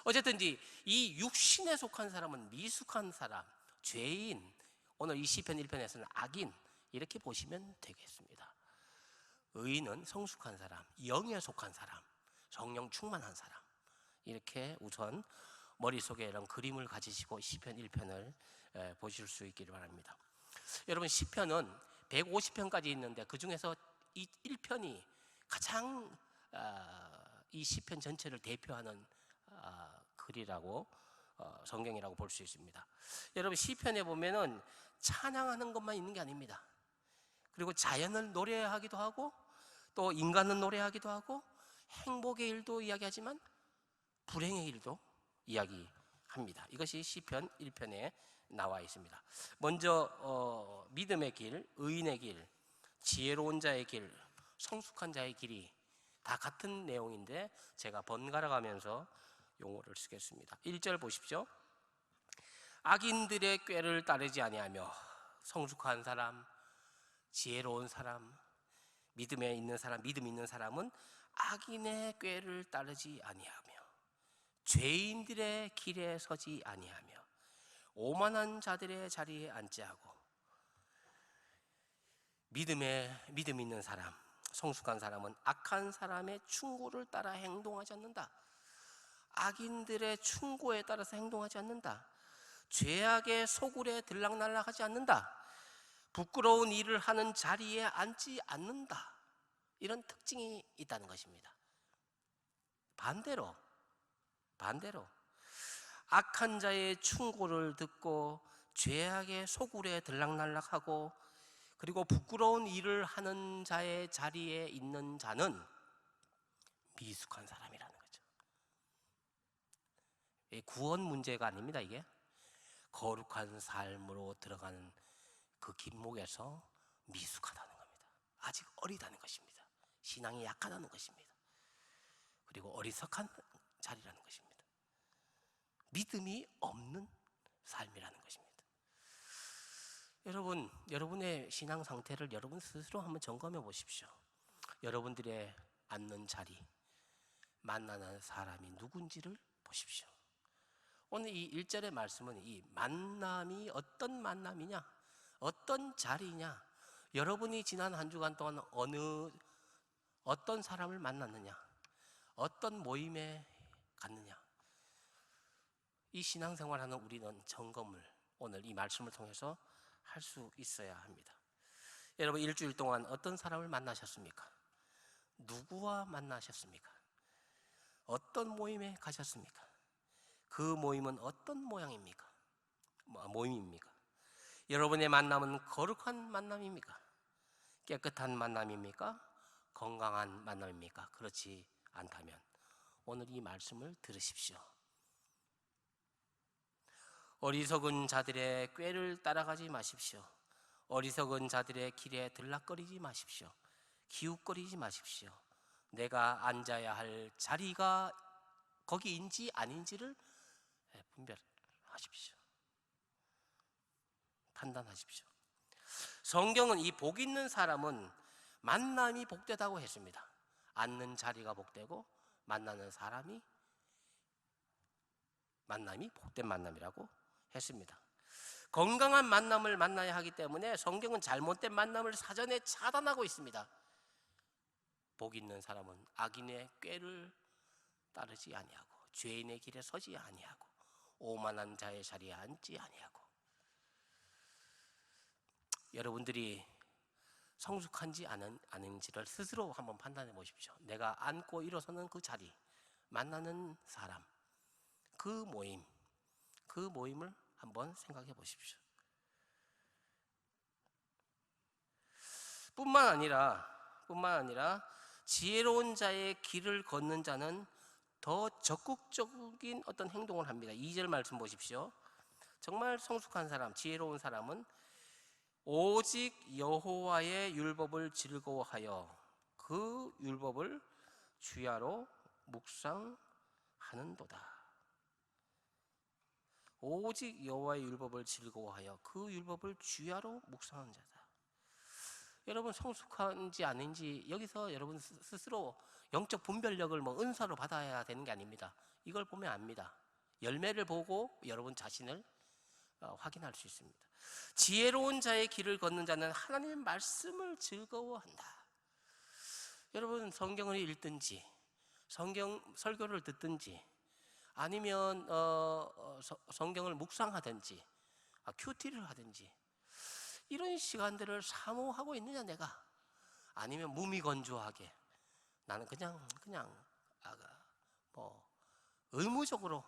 어쨌든지 이 육신에 속한 사람은 미숙한 사람, 죄인, 오늘 이 시편 1편에서는 악인, 이렇게 보시면 되겠습니다. 의인은 성숙한 사람, 영에 속한 사람, 성령 충만한 사람, 이렇게 우선 머릿속에 이런 그림을 가지시고 시편 1편을 보실 수 있기를 바랍니다. 여러분 시편은 150편까지 있는데 그 중에서 이 1편이 가장 이 시편 전체를 대표하는 글이라고 성경이라고 볼 수 있습니다. 여러분 시편에 보면은 찬양하는 것만 있는 게 아닙니다. 그리고 자연을 노래하기도 하고 또 인간을 노래하기도 하고 행복의 일도 이야기하지만 불행의 일도 이야기합니다. 이것이 시편 1편에 나와 있습니다. 먼저 믿음의 길, 의인의 길, 지혜로운 자의 길, 성숙한 자의 길이 다 같은 내용인데 제가 번갈아 가면서 용어를 쓰겠습니다. 1절 보십시오. 악인들의 꾀를 따르지 아니하며 성숙한 사람, 지혜로운 사람, 믿음 있는 사람은 악인의 꾀를 따르지 아니하며 죄인들의 길에 서지 아니하며 오만한 자들의 자리에 앉지 하고, 믿음 있는 사람, 성숙한 사람은 악한 사람의 충고를 따라 행동하지 않는다. 악인들의 충고에 따라서 행동하지 않는다. 죄악의 소굴에 들락날락하지 않는다. 부끄러운 일을 하는 자리에 앉지 않는다. 이런 특징이 있다는 것입니다. 반대로 악한 자의 충고를 듣고 죄악의 소굴에 들락날락하고 그리고 부끄러운 일을 하는 자의 자리에 있는 자는 미숙한 사람이라는 거죠. 구원 문제가 아닙니다. 이게 거룩한 삶으로 들어가는 그 길목에서 미숙하다는 겁니다. 아직 어리다는 것입니다. 신앙이 약하다는 것입니다. 그리고 어리석한 자리라는 것입니다. 믿음이 없는 삶이라는 것입니다. 여러분의 신앙 상태를 여러분 스스로 한번 점검해 보십시오. 여러분들의 앉는 자리, 만나는 사람이 누군지를 보십시오. 오늘 이 1절의 말씀은 이 만남이 어떤 만남이냐, 어떤 자리냐, 여러분이 지난 한 주간 동안 어떤 사람을 만났느냐, 어떤 모임에 갔느냐, 이 신앙생활하는 우리는 점검을 오늘 이 말씀을 통해서 할 수 있어야 합니다. 여러분, 일주일 동안 어떤 사람을 만나셨습니까? 누구와 만나셨습니까? 어떤 모임에 가셨습니까? 그 모임은 어떤 모양입니까? 모임입니까? 여러분의 만남은 거룩한 만남입니까? 깨끗한 만남입니까? 건강한 만남입니까? 그렇지 않다면 오늘 이 말씀을 들으십시오. 어리석은 자들의 꾀를 따라가지 마십시오. 어리석은 자들의 길에 들락거리지 마십시오. 기웃거리지 마십시오. 내가 앉아야 할 자리가 거기인지 아닌지를 분별하십시오. 판단하십시오. 성경은 이 복 있는 사람은 만남이 복되다고 했습니다. 앉는 자리가 복되고 만나는 사람이 만남이 복된 만남이라고 했습니다. 건강한 만남을 만나야 하기 때문에 성경은 잘못된 만남을 사전에 차단하고 있습니다. 복 있는 사람은 악인의 꾀를 따르지 아니하고 죄인의 길에 서지 아니하고 오만한 자의 자리에 앉지 아니하고. 여러분들이 성숙한지 아닌지를 스스로 한번 판단해 보십시오. 내가 앉고 일어서는 그 자리, 만나는 사람, 그 모임을 한번 생각해 보십시오. 뿐만 아니라 지혜로운 자의 길을 걷는 자는 더 적극적인 어떤 행동을 합니다. 2절 말씀 보십시오. 정말 성숙한 사람, 지혜로운 사람은 오직 여호와의 율법을 즐거워하여 그 율법을 주야로 묵상하는도다. 오직 여호와의 율법을 즐거워하여 그 율법을 주야로 묵상하는 자다. 여러분, 성숙한지 아닌지 여기서 여러분 스스로 영적 분별력을 은사로 받아야 되는 게 아닙니다. 이걸 보면 압니다. 열매를 보고 여러분 자신을 확인할 수 있습니다. 지혜로운 자의 길을 걷는 자는 하나님의 말씀을 즐거워한다. 여러분, 성경을 읽든지 성경 설교를 듣든지 아니면 성경을 묵상하든지 큐티를 하든지 이런 시간들을 사모하고 있느냐 내가? 아니면 무미건조하게 나는 그냥 의무적으로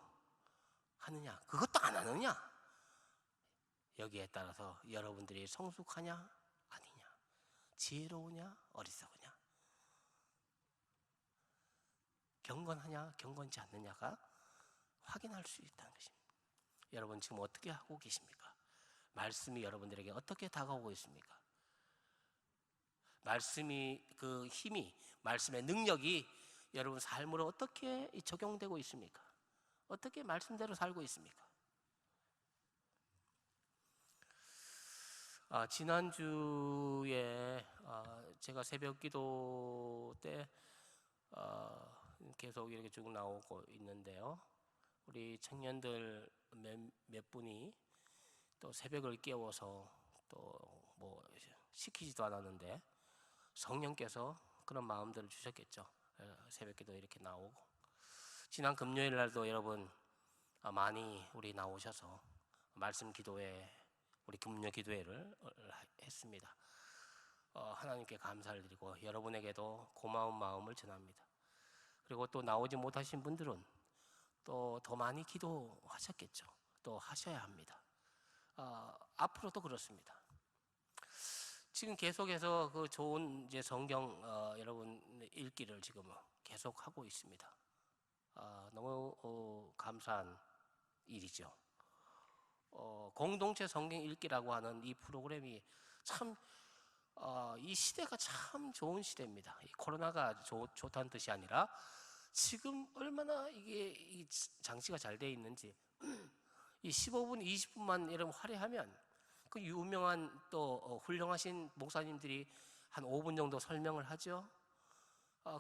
하느냐, 그것도 안 하느냐? 여기에 따라서 여러분들이 성숙하냐 아니냐, 지혜로우냐 어리석으냐, 경건하냐 경건치 않느냐가 확인할 수 있다는 것입니다. 여러분 지금 어떻게 하고 계십니까? 말씀이 여러분들에게 어떻게 다가오고 있습니까? 말씀이 그 힘이, 말씀의 능력이 여러분 삶으로 어떻게 적용되고 있습니까? 어떻게 말씀대로 살고 있습니까? 지난주에 제가 새벽 기도 때 계속 이렇게 쭉 나오고 있는데요. 우리 청년들 몇 분이 또 새벽을 깨워서 또 시키지도 않았는데 성령께서 그런 마음들을 주셨겠죠. 새벽 기도 이렇게 나오고, 지난 금요일 날도 여러분 많이 우리 나오셔서 말씀 기도회, 우리 금요 기도회를 했습니다. 하나님께 감사를 드리고 여러분에게도 고마운 마음을 전합니다. 그리고 또 나오지 못하신 분들은 또 더 많이 기도하셨겠죠. 또 하셔야 합니다. 앞으로도 그렇습니다. 지금 계속해서 그 좋은 이제 성경 여러분 읽기를 지금 계속 하고 있습니다. 너무 감사한 일이죠. 공동체 성경 읽기라고 하는 이 프로그램이 참 이 시대가 참 좋은 시대입니다. 이 코로나가 좋다는 뜻이 아니라 지금 얼마나 이 장치가 잘 되어 있는지, 이 15분, 20분만 여러분 할애하면 그 유명한 또 훌륭하신 목사님들이 한 5분 정도 설명을 하죠.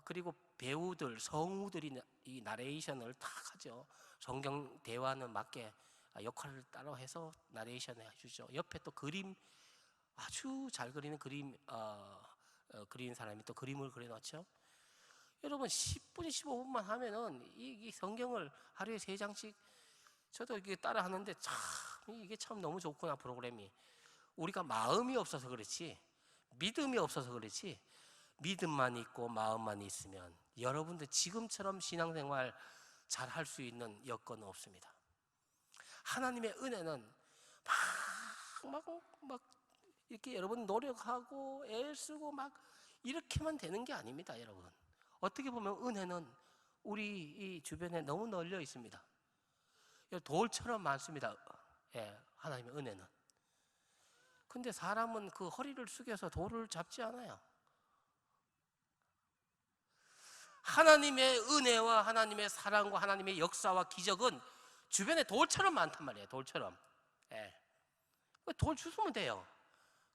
그리고 배우들, 성우들이 이 나레이션을 다 하죠. 성경 대화는 맞게 역할을 따로 해서 나레이션을 해주죠. 옆에 또 그림 아주 잘 그리는 그리는 사람이 또 그림을 그려놨죠. 여러분 10분, 15분만 하면은 이 성경을 하루에 3장씩 저도 이게 따라 하는데 참 이게 참 너무 좋구나. 프로그램이 우리가 마음이 없어서 그렇지, 믿음이 없어서 그렇지, 믿음만 있고 마음만 있으면 여러분들 지금처럼 신앙생활 잘 할 수 있는 여건은 없습니다. 하나님의 은혜는 막 이렇게 여러분 노력하고 애쓰고 막 이렇게만 되는 게 아닙니다. 여러분, 어떻게 보면 은혜는 우리 이 주변에 너무 널려 있습니다. 돌처럼 많습니다. 예, 하나님의 은혜는. 근데 사람은 그 허리를 숙여서 돌을 잡지 않아요. 하나님의 은혜와 하나님의 사랑과 하나님의 역사와 기적은 주변에 돌처럼 많단 말이에요. 돌처럼. 예. 돌 주우면 돼요.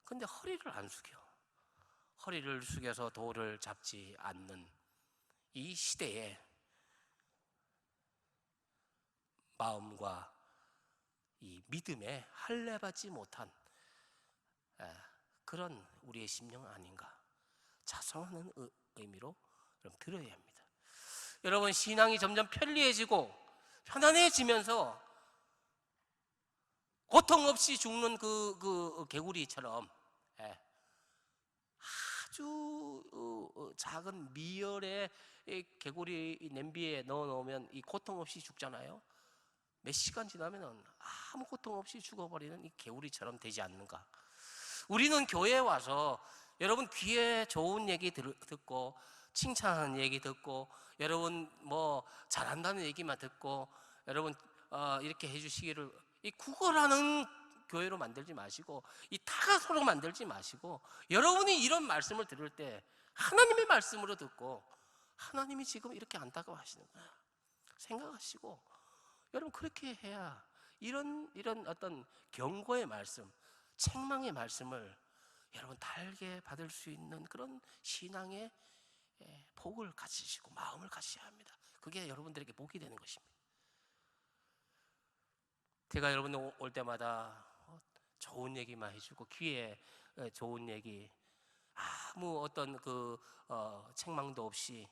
근데 허리를 안 숙여. 허리를 숙여서 돌을 잡지 않는 이 시대에 마음과 이 믿음에 할례받지 못한 그런 우리의 심령 아닌가 자성하는 의미로 그럼 들어야 합니다. 여러분, 신앙이 점점 편리해지고 편안해지면서 고통 없이 죽는 그 개구리처럼 아주 작은 미열의 개구리 냄비에 넣어 놓으면 이 고통 없이 죽잖아요. 몇 시간 지나면은 아무 고통 없이 죽어버리는 이 개구리처럼 되지 않는가. 우리는 교회에 와서 여러분 귀에 좋은 얘기 듣고 칭찬하는 얘기 듣고 여러분 뭐 잘한다는 얘기만 듣고 여러분 이렇게 해주시기를 이 구걸하는 교회로 만들지 마시고 이 타가소로 만들지 마시고 여러분이 이런 말씀을 들을 때 하나님의 말씀으로 듣고 하나님이 지금 이렇게 안타까워하시는 거야 생각하시고 여러분 그렇게 해야 이런 어떤 경고의 말씀, 책망의 말씀을 여러분 달게 받을 수 있는 그런 신앙의 복을 가지시고 마음을 가지셔야 합니다. 그게 여러분들에게 복이 되는 것입니다. 제가 여러분들 올 때마다 좋은 얘기만 해주고 귀에 좋은 얘기 아무 어떤 책망도 없이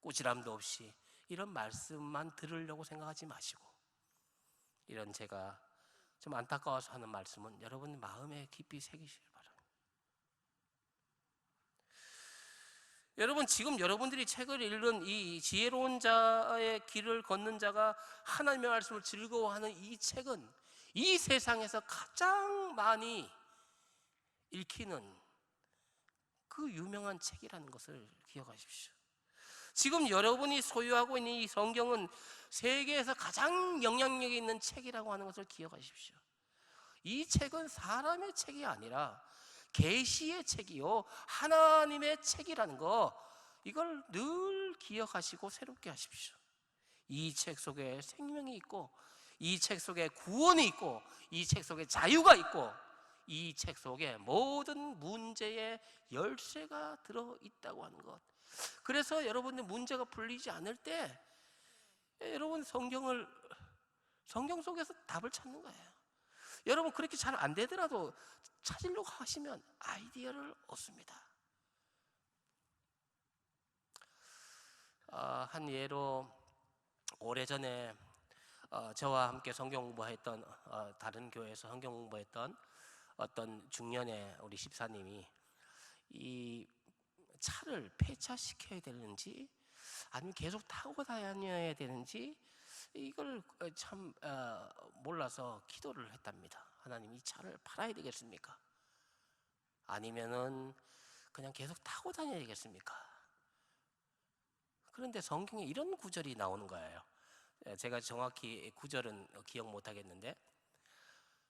꾸지람도 없이 이런 말씀만 들으려고 생각하지 마시고 이런 제가 좀 안타까워서 하는 말씀은 여러분 마음에 깊이 새기시길 바랍니다. 여러분 지금 여러분들이 책을 읽은 이 지혜로운 자의 길을 걷는 자가 하나님의 말씀을 즐거워하는 이 책은 이 세상에서 가장 많이 읽히는 그 유명한 책이라는 것을 기억하십시오. 지금 여러분이 소유하고 있는 이 성경은 세계에서 가장 영향력이 있는 책이라고 하는 것을 기억하십시오. 이 책은 사람의 책이 아니라 계시의 책이요 하나님의 책이라는 거 이걸 늘 기억하시고 새롭게 하십시오. 이 책 속에 생명이 있고 이 책 속에 구원이 있고 이 책 속에 자유가 있고 이 책 속에 모든 문제의 열쇠가 들어있다고 하는 것. 그래서 여러분들 문제가 풀리지 않을 때 여러분 성경 속에서 답을 찾는 거예요. 여러분 그렇게 잘 안 되더라도 찾으려고 하시면 아이디어를 얻습니다. 한 예로 오래전에 저와 함께 성경 공부했던 다른 교회에서 성경 공부했던 어떤 중년의 우리 집사님이 이 차를 폐차시켜야 되는지 아니면 계속 타고 다녀야 되는지 이걸 참 몰라서 기도를 했답니다. 하나님 이 차를 팔아야 되겠습니까? 아니면은 그냥 계속 타고 다녀야 되겠습니까? 그런데 성경에 이런 구절이 나오는 거예요. 제가 정확히 구절은 기억 못 하겠는데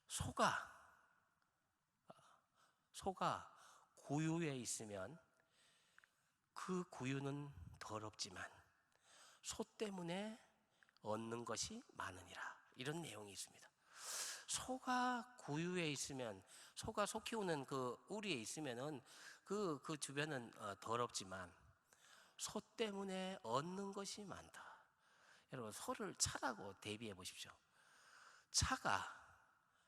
소가 구유에 있으면 그 구유는 더럽지만 소 때문에 얻는 것이 많으니라 이런 내용이 있습니다. 소가 구유에 있으면 소가 소 키우는 그 우리에 있으면은 그 주변은 더럽지만 소 때문에 얻는 것이 많다. 여러분 소를 차라고 대비해 보십시오. 차가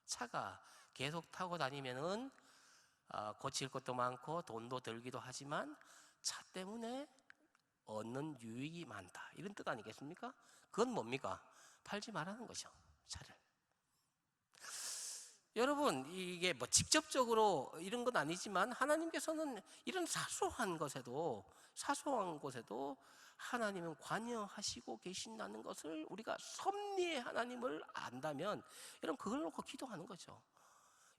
차가 계속 타고 다니면은 고칠 것도 많고 돈도 들기도 하지만 차 때문에 얻는 유익이 많다, 이런 뜻 아니겠습니까? 그건 뭡니까? 팔지 말라는 거죠, 차를. 여러분, 이게 뭐 직접적으로 이런 건 아니지만 하나님께서는 이런 사소한 곳에도 하나님은 관여하시고 계신다는 것을 우리가 섭리의 하나님을 안다면 여러분, 그걸 놓고 기도하는 거죠.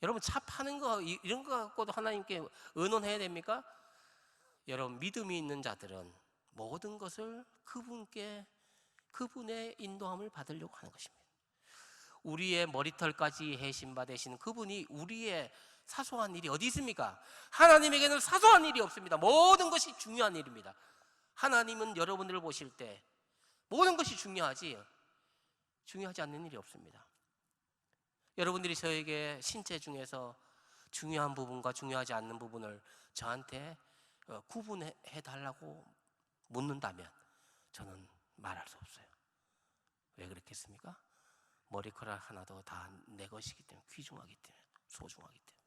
여러분, 차 파는 거 이런 거 갖고도 하나님께 의논해야 됩니까? 여러분, 믿음이 있는 자들은 모든 것을 그분의 인도함을 받으려고 하는 것입니다. 우리의 머리털까지 해신받으신 그분이 우리의 사소한 일이 어디 있습니까? 하나님에게는 사소한 일이 없습니다. 모든 것이 중요한 일입니다. 하나님은 여러분들을 보실 때 모든 것이 중요하지 않는 일이 없습니다. 여러분들이 저에게 신체 중에서 중요한 부분과 중요하지 않는 부분을 저한테 구분해 달라고 묻는다면 저는 말할 수 없어요. 왜 그렇겠습니까? 머리카락 하나도 다 내 것이기 때문에, 귀중하기 때문에, 소중하기 때문에.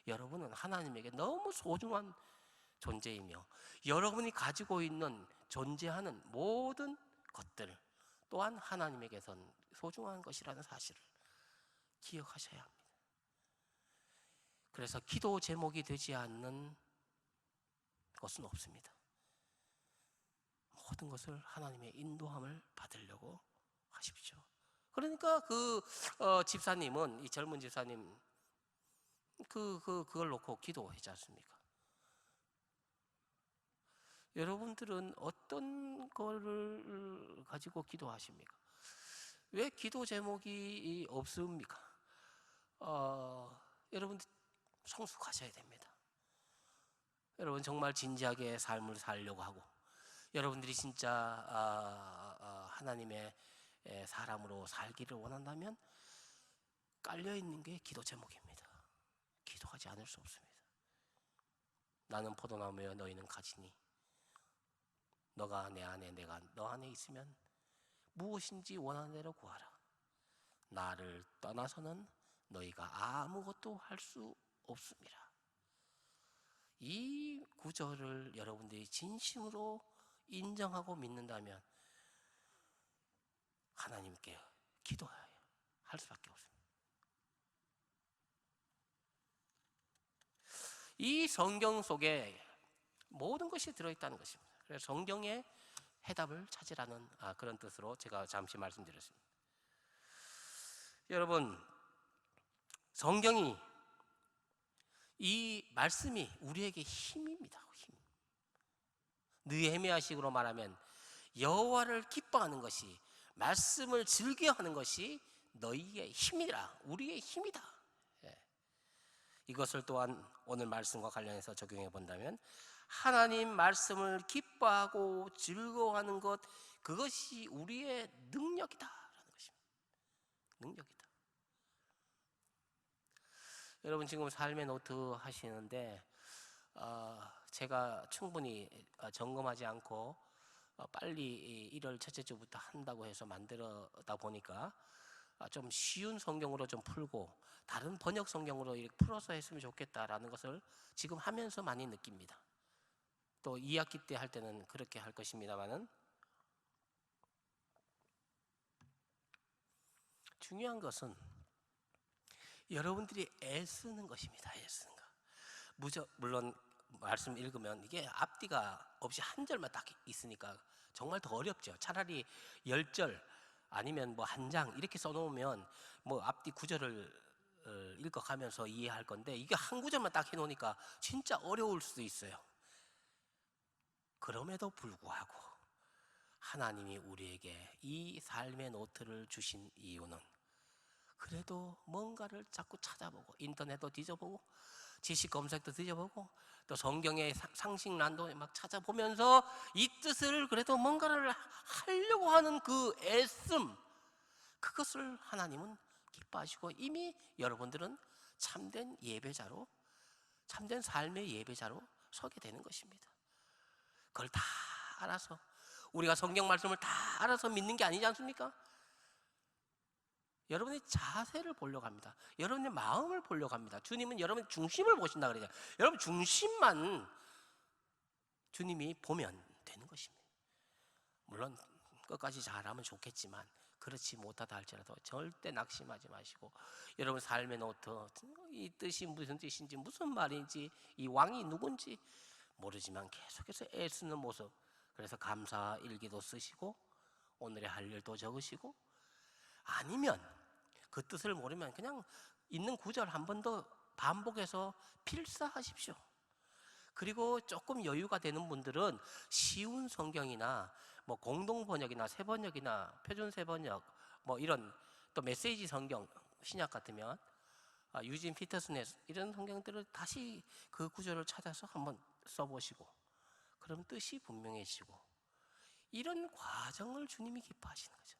여러분은 하나님에게 너무 소중한 존재이며, 여러분이 가지고 있는 존재하는 모든 것들 또한 하나님에게선 소중한 것이라는 사실을 기억하셔야 합니다. 그래서 기도 제목이 되지 않는 것은 없습니다. 모든 것을 하나님의 인도함을 받으려고 하십시오. 그러니까 집사님은, 이 젊은 집사님, 그걸 놓고 기도하지 않습니까? 여러분들은 어떤 거를 가지고 기도하십니까? 왜 기도 제목이 없습니까? 여러분들 성숙하셔야 됩니다. 여러분, 정말 진지하게 삶을 살려고 하고, 여러분들이 진짜 하나님의 사람으로 살기를 원한다면 깔려있는 게 기도 제목입니다. 기도하지 않을 수 없습니다. 나는 포도나무여 너희는 가지니 너가 내 안에 내가 너 안에 있으면 무엇인지 원하는 대로 구하라. 나를 떠나서는 너희가 아무것도 할 수 없습니다. 이 구절을 여러분들이 진심으로 인정하고 믿는다면 하나님께 기도해야 할 수밖에 없습니다. 이 성경 속에 모든 것이 들어있다는 것입니다. 그래서 성경의 해답을 찾으라는 그런 뜻으로 제가 잠시 말씀드렸습니다. 여러분, 성경이, 이 말씀이 우리에게 힘입니다. 힘. 느헤미야식으로 말하면 여호와를 기뻐하는 것이, 말씀을 즐겨하는 것이 너희의 힘이라, 우리의 힘이다. 이것을 또한 오늘 말씀과 관련해서 적용해 본다면, 하나님 말씀을 기뻐하고 즐거워하는 것, 그것이 우리의 능력이다라는 것입니다. 능력이다. 여러분, 지금 삶의 노트 하시는데 제가 충분히 점검하지 않고 빨리 1월 첫째 주부터 한다고 해서 만들어다 보니까 좀 쉬운 성경으로 좀 풀고 다른 번역 성경으로 이렇게 풀어서 했으면 좋겠다라는 것을 지금 하면서 많이 느낍니다. 또 2학기 때 할 때는 그렇게 할 것입니다만은, 중요한 것은 여러분들이 애쓰는 것입니다. 애쓰는 거. 물론 말씀 읽으면 이게 앞뒤가 없이 한 절만 딱 있으니까 정말 더 어렵죠. 차라리 10절 아니면 뭐 한 장 이렇게 써놓으면 뭐 앞뒤 구절을 읽어가면서 이해할 건데, 이게 한 구절만 딱 해놓으니까 진짜 어려울 수도 있어요. 그럼에도 불구하고 하나님이 우리에게 이 삶의 노트를 주신 이유는, 그래도 뭔가를 자꾸 찾아보고 인터넷도 뒤져보고 지식 검색도 뒤져보고 또 성경의 상식란도 막 찾아보면서 이 뜻을, 그래도 뭔가를 하려고 하는 그 애씀, 그것을 하나님은 기뻐하시고, 이미 여러분들은 참된 예배자로, 참된 삶의 예배자로 서게 되는 것입니다. 그걸 다 알아서, 우리가 성경 말씀을 다 알아서 믿는 게 아니지 않습니까? 여러분의 자세를 보려고 합니다. 여러분의 마음을 보려고 합니다. 주님은 여러분의 중심을 보신다 그러죠. 여러분 중심만 주님이 보면 되는 것입니다. 물론 끝까지 잘하면 좋겠지만 그렇지 못하다 할지라도 절대 낙심하지 마시고, 여러분 삶의 노트, 이 뜻이 무슨 뜻인지 무슨 말인지 이 왕이 누군지 모르지만 계속해서 애쓰는 모습, 그래서 감사 일기도 쓰시고 오늘의 할 일도 적으시고, 아니면 그 뜻을 모르면 그냥 있는 구절 한 번 더 반복해서 필사하십시오. 그리고 조금 여유가 되는 분들은 쉬운 성경이나 뭐 공동 번역이나 새 번역이나 표준 새 번역, 뭐 이런 또 메시지 성경 신약 같으면 유진 피터슨의 이런 성경들을 다시 그 구절을 찾아서 한번 써보시고, 그럼 뜻이 분명해지고, 이런 과정을 주님이 기뻐하시는 거죠.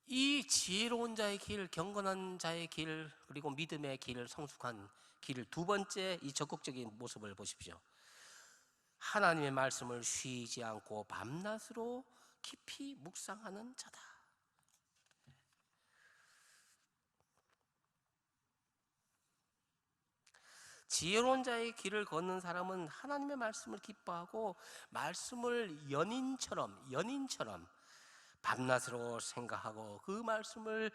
이 지혜로운 자의 길, 경건한 자의 길, 그리고 믿음의 길, 성숙한 길, 두 번째 이 적극적인 모습을 보십시오. 하나님의 말씀을 쉬지 않고 밤낮으로 깊이 묵상하는 자다. 지혜로운 자의 길을 걷는 사람은 하나님의 말씀을 기뻐하고 말씀을 연인처럼 밤낮으로 생각하고 그 말씀을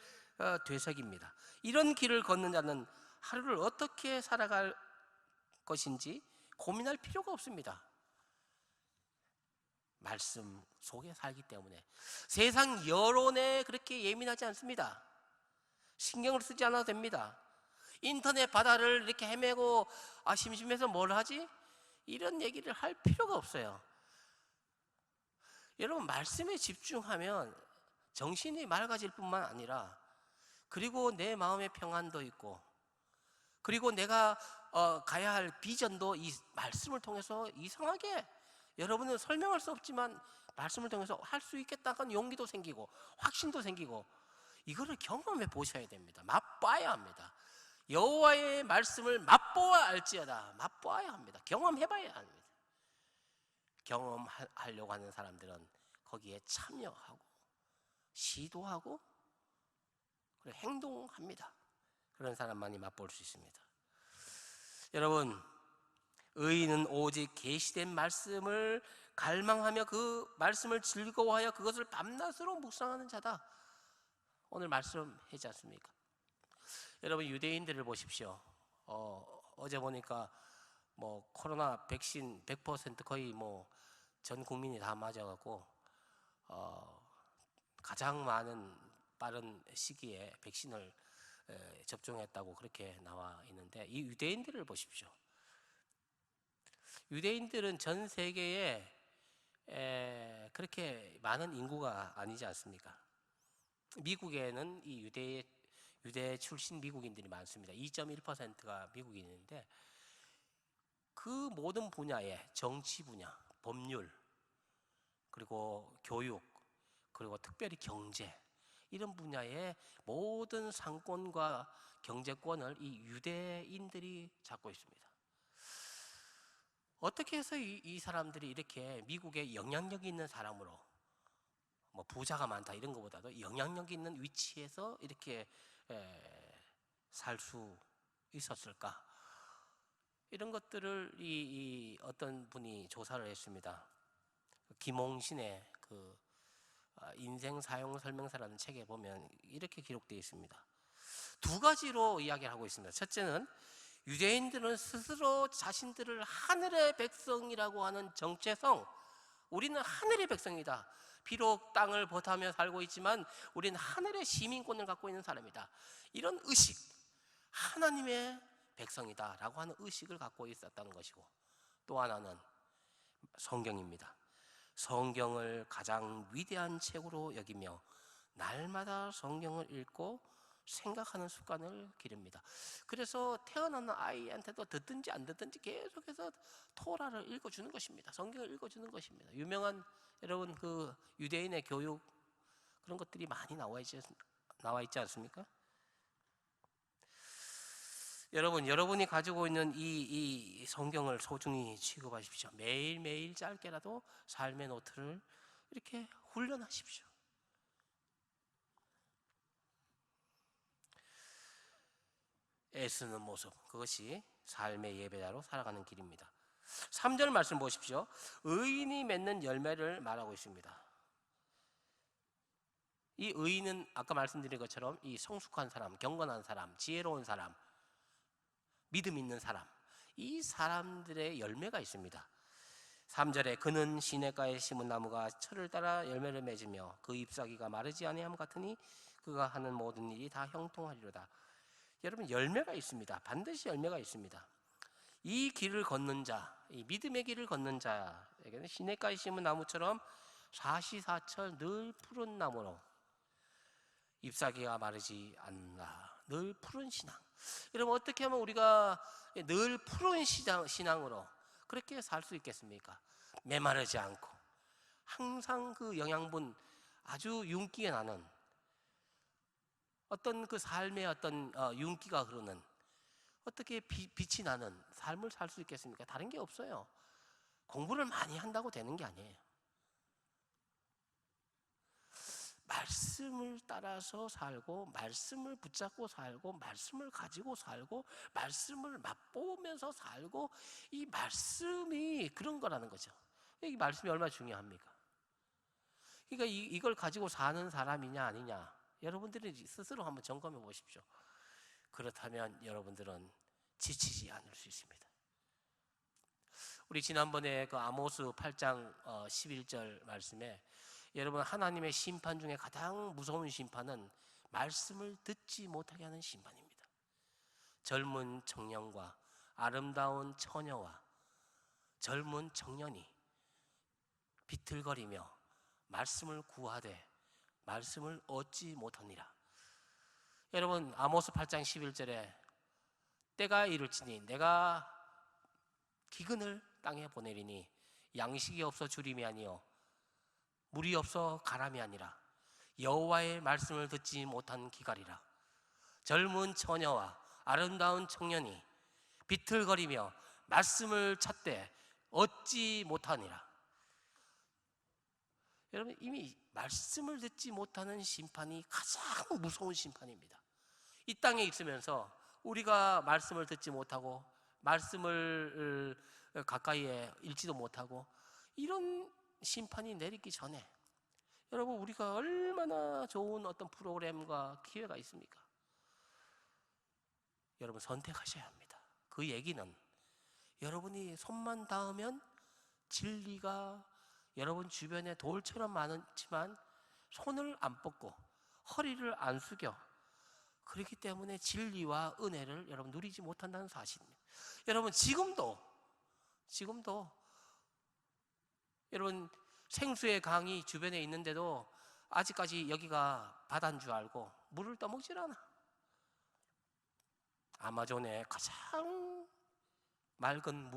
되새깁니다. 이런 길을 걷는 자는 하루를 어떻게 살아갈 것인지 고민할 필요가 없습니다. 말씀 속에 살기 때문에 세상 여론에 그렇게 예민하지 않습니다. 신경을 쓰지 않아도 됩니다. 인터넷 바다를 이렇게 헤매고 심심해서 뭘 하지? 이런 얘기를 할 필요가 없어요. 여러분, 말씀에 집중하면 정신이 맑아질 뿐만 아니라, 그리고 내 마음의 평안도 있고, 그리고 내가 가야 할 비전도 이 말씀을 통해서 이상하게, 여러분은 설명할 수 없지만 말씀을 통해서 할 수 있겠다는 용기도 생기고 확신도 생기고, 이거를 경험해 보셔야 됩니다. 맛봐야 합니다. 여호와의 말씀을 맛보아 알지어다. 맛보아야 합니다. 경험해봐야 합니다. 경험하려고 하는 사람들은 거기에 참여하고 시도하고 그리고 행동합니다. 그런 사람만이 맛볼 수 있습니다. 여러분, 의인은 오직 계시된 말씀을 갈망하며 그 말씀을 즐거워하여 그것을 밤낮으로 묵상하는 자다. 오늘 말씀하지 않습니까? 여러분, 유대인들을 보십시오. 어제 보니까 뭐 코로나 백신 100% 거의 뭐 전 국민이 다 맞아갖고 가장 많은 빠른 시기에 백신을 접종했다고 그렇게 나와 있는데, 이 유대인들을 보십시오. 유대인들은 전 세계에 그렇게 많은 인구가 아니지 않습니까? 미국에는 이 유대 출신 미국인들이 많습니다. 2.1%가 미국인인데, 그 모든 분야에 정치 분야, 법률, 그리고 교육, 그리고 특별히 경제, 이런 분야의 모든 상권과 경제권을 이 유대인들이 잡고 있습니다. 어떻게 해서 이 사람들이 이렇게 미국에 영향력 있는 사람으로, 뭐 부자가 많다 이런 것보다도 영향력 있는 위치에서 이렇게 살 수 있었을까? 이런 것들을 이 어떤 분이 조사를 했습니다. 김홍신의 그 인생 사용 설명서라는 책에 보면 이렇게 기록되어 있습니다. 두 가지로 이야기를 하고 있습니다. 첫째는 유대인들은 스스로 자신들을 하늘의 백성이라고 하는 정체성, 우리는 하늘의 백성이다. 비록 땅을 버타며 살고 있지만 우리는 하늘의 시민권을 갖고 있는 사람이다. 이런 의식, 하나님의 백성이다 라고 하는 의식을 갖고 있었다는 것이고, 또 하나는 성경입니다. 성경을 가장 위대한 책으로 여기며 날마다 성경을 읽고 생각하는 습관을 기릅니다. 그래서 태어나는 아이한테도 듣든지 안 듣든지 계속해서 토라를 읽어주는 것입니다. 성경을 읽어주는 것입니다. 유명한 여러분 그 유대인의 교육, 그런 것들이 많이 나와 있지 않습니까? 여러분이 가지고 있는 이 성경을 소중히 취급하십시오. 매일매일 짧게라도 삶의 노트를 이렇게 훈련하십시오. 애쓰는 모습, 그것이 삶의 예배자로 살아가는 길입니다. 3절 말씀 보십시오. 의인이 맺는 열매를 말하고 있습니다. 이 의인은 아까 말씀드린 것처럼 이 성숙한 사람, 경건한 사람, 지혜로운 사람, 믿음 있는 사람, 이 사람들의 열매가 있습니다. 3절에 그는 시냇가에 심은 나무가 철을 따라 열매를 맺으며 그 잎사귀가 마르지 아니함 같으니 그가 하는 모든 일이 다 형통하리로다. 여러분, 열매가 있습니다. 반드시 열매가 있습니다. 이 길을 걷는 자, 이 믿음의 길을 걷는 자에게는 시냇가에 심은 나무처럼 사시사철 늘 푸른 나무로 잎사귀가 마르지 않나, 늘 푸른 신앙. 여러분, 어떻게 하면 우리가 늘 푸른 신앙으로 그렇게 살 수 있겠습니까? 메마르지 않고 항상 그 영양분 아주 윤기가 나는 어떤 그 삶의 어떤 윤기가 흐르는 어떻게 빛이 나는 삶을 살 수 있겠습니까? 다른 게 없어요. 공부를 많이 한다고 되는 게 아니에요. 말씀을 따라서 살고, 말씀을 붙잡고 살고, 말씀을 가지고 살고, 말씀을 맛보면서 살고, 이 말씀이 그런 거라는 거죠. 이 말씀이 얼마나 중요합니까? 그러니까 이걸 가지고 사는 사람이냐 아니냐, 여러분들이 스스로 한번 점검해 보십시오. 그렇다면 여러분들은 지치지 않을 수 있습니다. 우리 지난번에 그 아모스 8장 11절 말씀에 여러분, 하나님의 심판 중에 가장 무서운 심판은 말씀을 듣지 못하게 하는 심판입니다. 젊은 청년과 아름다운 처녀와 젊은 청년이 비틀거리며 말씀을 구하되 말씀을 얻지 못하니라. 여러분, 아모스 8장 11절에 때가 이를지니 내가 기근을 땅에 보내리니 양식이 없어 주림이 아니요 물이 없어 가람이 아니라 여호와의 말씀을 듣지 못한 기갈이라. 젊은 처녀와 아름다운 청년이 비틀거리며 말씀을 찾되 얻지 못하니라. 여러분, 이미 말씀을 듣지 못하는 심판이 가장 무서운 심판입니다. 이 땅에 있으면서 우리가 말씀을 듣지 못하고 말씀을 가까이에 읽지도 못하고 이런 심판이 내리기 전에 여러분, 우리가 얼마나 좋은 어떤 프로그램과 기회가 있습니까? 여러분, 선택하셔야 합니다. 그 얘기는 여러분이 손만 닿으면 진리가 여러분 주변에 돌처럼 많지만 손을 안 뻗고 허리를 안 숙여 그렇기 때문에 진리와 은혜를 여러분 누리지 못한다는 사실입니다. 여러분, 지금도 여러분 생수의 강이 주변에 있는데도 아직까지 여기가 바다인 줄 알고 물을 떠먹질 않아. 아마존의 가장 맑은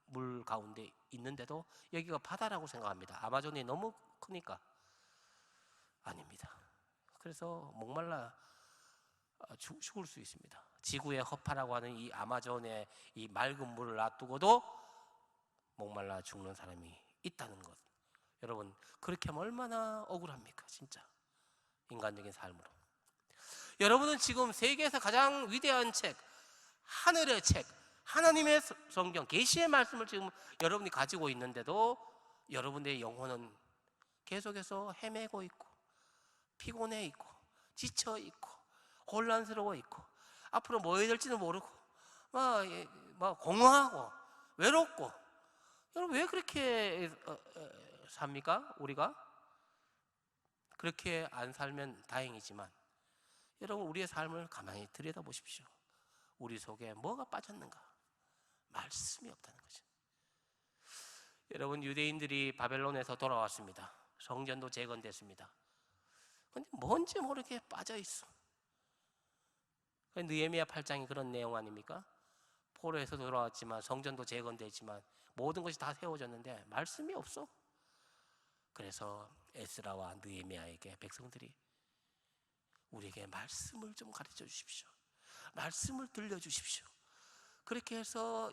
물 가운데 있는데도 여기가 바다라고 생각합니다. 아마존이 너무 크니까. 아닙니다. 그래서 목말라 죽을 수 있습니다. 지구의 허파라고 하는 이 아마존의 이 맑은 물을 놔두고도 목말라 죽는 사람이 있다는 것. 여러분, 그렇게 하면 얼마나 억울합니까? 진짜 인간적인 삶으로. 여러분은 지금 세계에서 가장 위대한 책, 하늘의 책, 하나님의 성경, 계시의 말씀을 지금 여러분이 가지고 있는데도 여러분의 영혼은 계속해서 헤매고 있고 피곤해 있고 지쳐 있고 혼란스러워 있고 앞으로 뭐 해야 될지도 모르고 막 공허하고 외롭고. 여러분, 왜 그렇게 삽니까? 우리가 그렇게 안 살면 다행이지만 여러분, 우리의 삶을 가만히 들여다보십시오. 우리 속에 뭐가 빠졌는가? 말씀이 없다는 거죠. 여러분, 유대인들이 바벨론에서 돌아왔습니다. 성전도 재건됐습니다. 그런데 뭔지 모르게 빠져 있어. 느헤미야 8장이 그런 내용 아닙니까? 포로에서 돌아왔지만 성전도 재건됐지만 모든 것이 다 세워졌는데 말씀이 없어. 그래서 에스라와 느헤미야에게 백성들이 우리에게 말씀을 좀 가르쳐 주십시오. 말씀을 들려주십시오. 그렇게 해서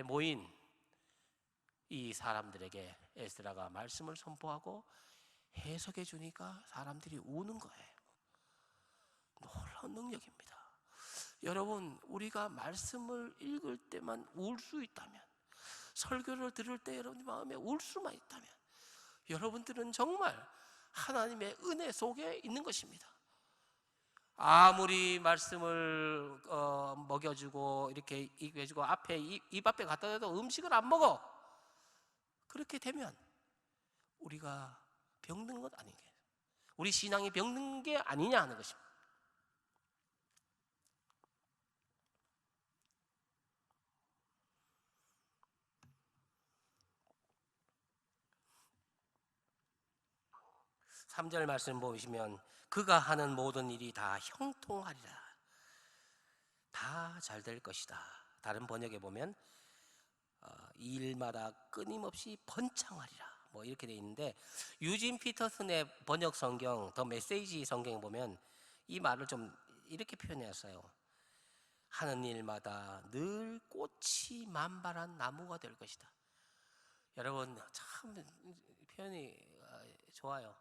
모인 이 사람들에게 에스라가 말씀을 선포하고 해석해 주니까 사람들이 우는 거예요. 놀라운 능력입니다. 여러분, 우리가 말씀을 읽을 때만 울 수 있다면, 설교를 들을 때 여러분 마음에 울 수만 있다면, 여러분들은 정말 하나님의 은혜 속에 있는 것입니다. 아무리 말씀을 먹여주고 이렇게 입에 주고 앞에 입 앞에 갖다 대도 음식을 안 먹어. 그렇게 되면 우리가 병든 것 아닌 게, 우리 신앙이 병든 게 아니냐 하는 것입니다. 삼절 말씀 보시면 그가 하는 모든 일이 다 형통하리라. 다 잘 될 것이다. 다른 번역에 보면 이 일마다 끊임없이 번창하리라. 뭐 이렇게 돼 있는데, 유진 피터슨의 번역 성경, 더 메시지 성경에 보면 이 말을 좀 이렇게 표현했어요. 하는 일마다 늘 꽃이 만발한 나무가 될 것이다. 여러분, 참 표현이 좋아요.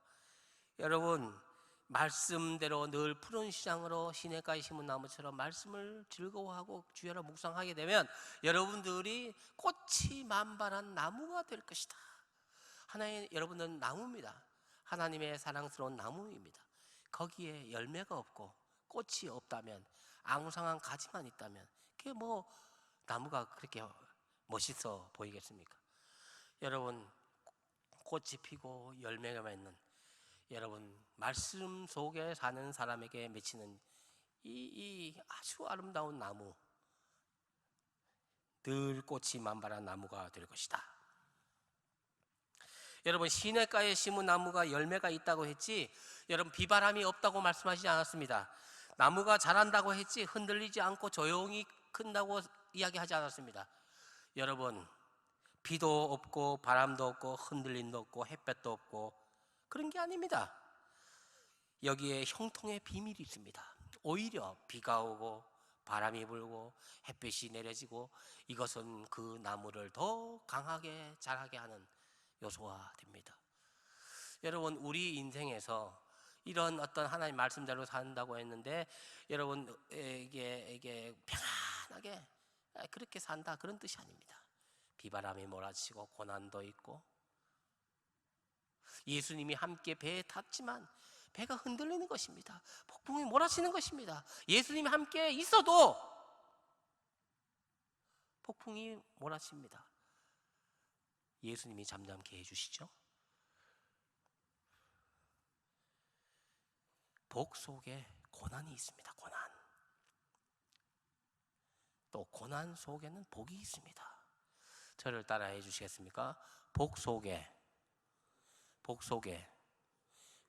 여러분, 말씀대로 늘 푸른 시장으로 시냇가에 심은 나무처럼 말씀을 즐거워하고 주야로 묵상하게 되면 여러분들이 꽃이 만발한 나무가 될 것이다. 하나의 여러분은 나무입니다. 하나님의 사랑스러운 나무입니다. 거기에 열매가 없고 꽃이 없다면, 앙상한 가지만 있다면 그게 뭐 나무가 그렇게 멋있어 보이겠습니까? 여러분, 꽃이 피고 열매가 맺는, 여러분 말씀 속에 사는 사람에게 맺히는 이 아주 아름다운 나무, 늘 꽃이 만발한 나무가 될 것이다. 여러분, 시냇가에 심은 나무가 열매가 있다고 했지, 여러분 비바람이 없다고 말씀하시지 않았습니다. 나무가 자란다고 했지 흔들리지 않고 조용히 큰다고 이야기하지 않았습니다. 여러분, 비도 없고 바람도 없고 흔들림도 없고 햇볕도 없고 그런 게 아닙니다. 여기에 형통의 비밀이 있습니다. 오히려 비가 오고 바람이 불고 햇빛이 내려지고 이것은 그 나무를 더 강하게 자라게 하는 요소가 됩니다. 여러분, 우리 인생에서 이런 어떤 하나님 말씀대로 산다고 했는데, 여러분 이게 평안하게 그렇게 산다, 그런 뜻이 아닙니다. 비바람이 몰아치고 고난도 있고, 예수님이 함께 배에 탔지만 배가 흔들리는 것입니다. 폭풍이 몰아치는 것입니다. 예수님이 함께 있어도 폭풍이 몰아칩니다. 예수님이 잠잠케 해주시죠. 복 속에 고난이 있습니다. 고난. 또 고난 속에는 복이 있습니다. 저를 따라해 주시겠습니까? 복 속에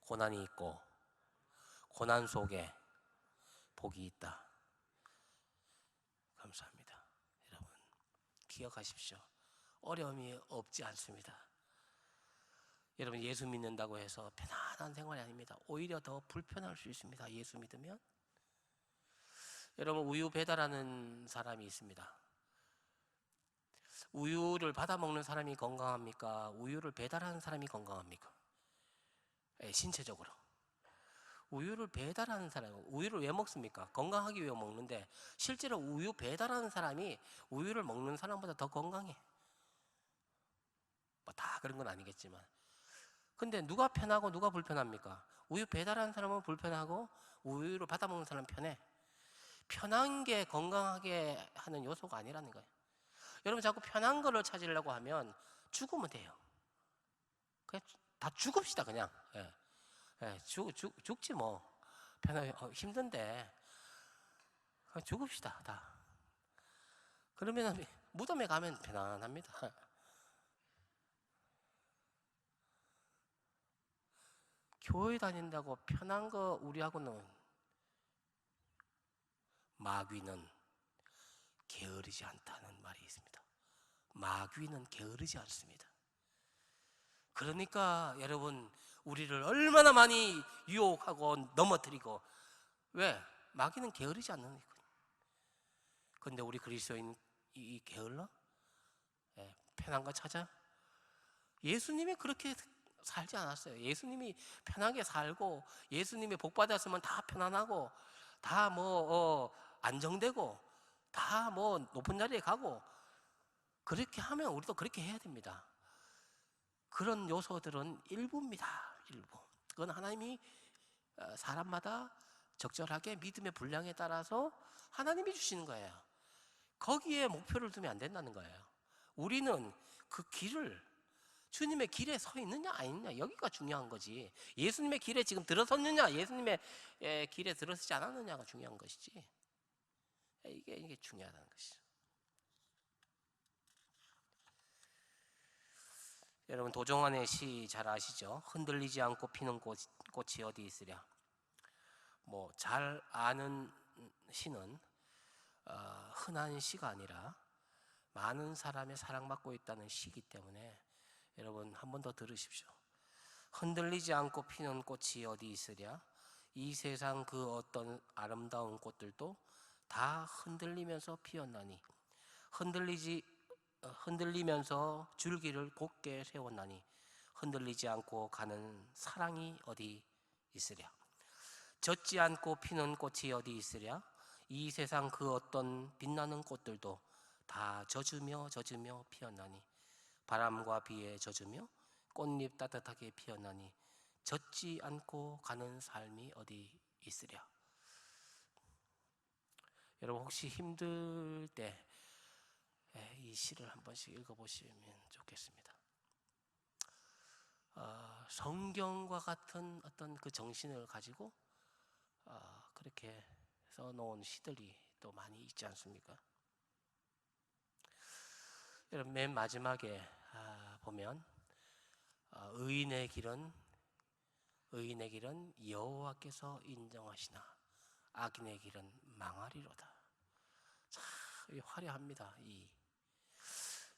고난이 있고 고난 속에 복이 있다. 감사합니다. 여러분, 기억하십시오. 어려움이 없지 않습니다. 여러분, 예수 믿는다고 해서 편안한 생활이 아닙니다. 오히려 더 불편할 수 있습니다. 예수 믿으면. 여러분, 우유 배달하는 사람이 있습니다. 우유를 받아 먹는 사람이 건강합니까? 우유를 배달하는 사람이 건강합니까? 신체적으로. 우유를 배달하는 사람, 우유를 왜 먹습니까? 건강하기 위해 먹는데, 실제로 우유 배달하는 사람이 우유를 먹는 사람보다 더 건강해. 뭐 다 그런 건 아니겠지만. 근데 누가 편하고 누가 불편합니까? 우유 배달하는 사람은 불편하고 우유를 받아 먹는 사람은 편해. 편한 게 건강하게 하는 요소가 아니라는 거예요. 여러분, 자꾸 편한 거를 찾으려고 하면 죽으면 돼요. 그냥 다 죽읍시다, 그냥. 죽지 뭐. 힘든데 죽읍시다, 다. 그러면 무덤에 가면 편안합니다. 교회 다닌다고 편한 거 우리하고는, 마귀는 게으르지 않다는 말이 있습니다. 마귀는 게으르지 않습니다. 그러니까 여러분, 우리를 얼마나 많이 유혹하고 넘어뜨리고, 왜? 마귀는 게으르지 않는 거예요. 그런데 우리 그리스도인 이 게을러? 편한 거 찾아? 예수님이 그렇게 살지 않았어요. 예수님이 편하게 살고 예수님이 복 받았으면 다 편안하고 다 안정되고 다 높은 자리에 가고 그렇게 하면 우리도 그렇게 해야 됩니다. 그런 요소들은 일부입니다. 일부. 그건 하나님이 사람마다 적절하게 믿음의 분량에 따라서 하나님이 주시는 거예요. 거기에 목표를 두면 안 된다는 거예요. 우리는 그 길을 주님의 길에 서 있느냐 아니느냐 여기가 중요한 거지. 예수님의 길에 지금 들어섰느냐 예수님의 길에 들어서지 않았느냐가 중요한 것이지. 이게 중요하다는 것이죠. 여러분 도종환의 시 잘 아시죠? 흔들리지 않고 피는 꽃이 어디 있으랴. 잘 아는 시는 흔한 시가 아니라 많은 사람의 사랑받고 있다는 시이기 때문에 여러분 한 번 더 들으십시오. 흔들리지 않고 피는 꽃이 어디 있으랴. 이 세상 그 어떤 아름다운 꽃들도 다 흔들리면서 피었나니 흔들리면서 줄기를 곧게 세웠나니 흔들리지 않고 가는 사랑이 어디 있으랴. 젖지 않고 피는 꽃이 어디 있으랴. 이 세상 그 어떤 빛나는 꽃들도 다 젖으며 피었나니 바람과 비에 젖으며 꽃잎 따뜻하게 피었나니 젖지 않고 가는 삶이 어디 있으랴. 여러분 혹시 힘들 때 이 시를 한 번씩 읽어보시면 좋겠습니다. 성경과 같은 어떤 그 정신을 가지고 그렇게 써놓은 시들이 또 많이 있지 않습니까? 여러분 맨 마지막에 보면 의인의 길은 여호와께서 인정하시나 악인의 길은 망하리로다. 참 화려합니다.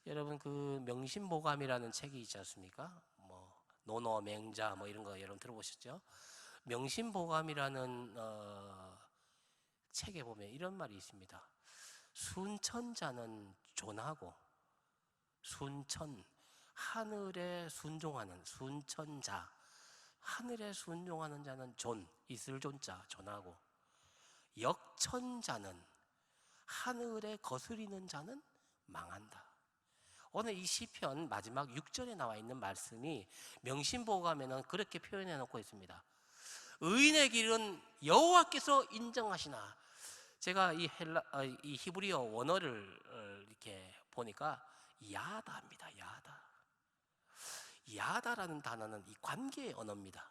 여러분 그 명심보감이라는 책이 있지 않습니까? 노노 맹자 이런 거 여러분 들어보셨죠? 명심보감이라는 책에 보면 이런 말이 있습니다. 순천자는 존하고 하늘에 순종하는 순천자, 하늘에 순종하는 자는 있을 존자 존하고 역천자는 하늘에 거스리는 자는 망한다. 오늘 이 시편 마지막 6절에 나와 있는 말씀이 명심보감에는 그렇게 표현해 놓고 있습니다. 의인의 길은 여호와께서 인정하시나. 제가 이 히브리어 원어를 이렇게 보니까 야다입니다. 야다라는 단어는 이 관계의 언어입니다.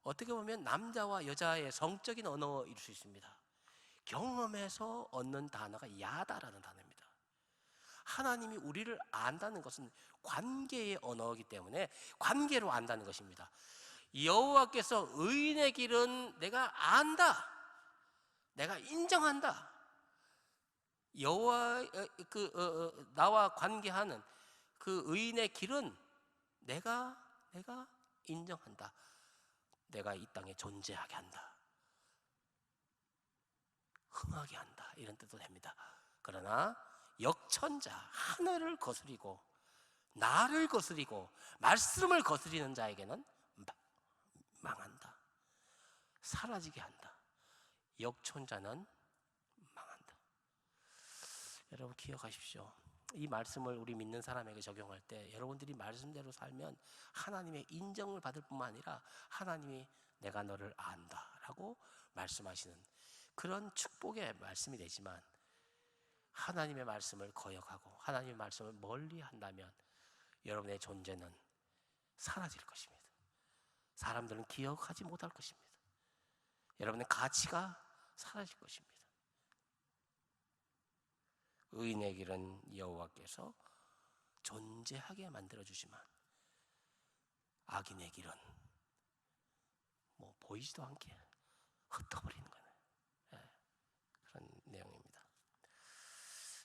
어떻게 보면 남자와 여자의 성적인 언어일 수 있습니다. 경험에서 얻는 단어가 야다라는 단어입니다. 하나님이 우리를 안다는 것은 관계의 언어이기 때문에 관계로 안다는 것입니다. 여호와께서 의인의 길은 내가 안다, 내가 인정한다. 여호와 나와 관계하는 그 의인의 길은 내가 인정한다. 내가 이 땅에 존재하게 한다. 흥하게 한다. 이런 뜻도 됩니다. 그러나 역천자, 하늘을 거스리고 나를 거스리고 말씀을 거스리는 자에게는 망한다. 사라지게 한다. 역천자는 망한다. 여러분 기억하십시오. 이 말씀을 우리 믿는 사람에게 적용할 때 여러분들이 말씀대로 살면 하나님의 인정을 받을 뿐만 아니라 하나님이 내가 너를 안다 라고 말씀하시는 그런 축복의 말씀이 되지만, 하나님의 말씀을 거역하고 하나님의 말씀을 멀리 한다면 여러분의 존재는 사라질 것입니다. 사람들은 기억하지 못할 것입니다. 여러분의 가치가 사라질 것입니다. 의인의 길은 여호와께서 존재하게 만들어주지만 악인의 길은 보이지도 않게 흩어버리는 거예요. 그런 내용입니다.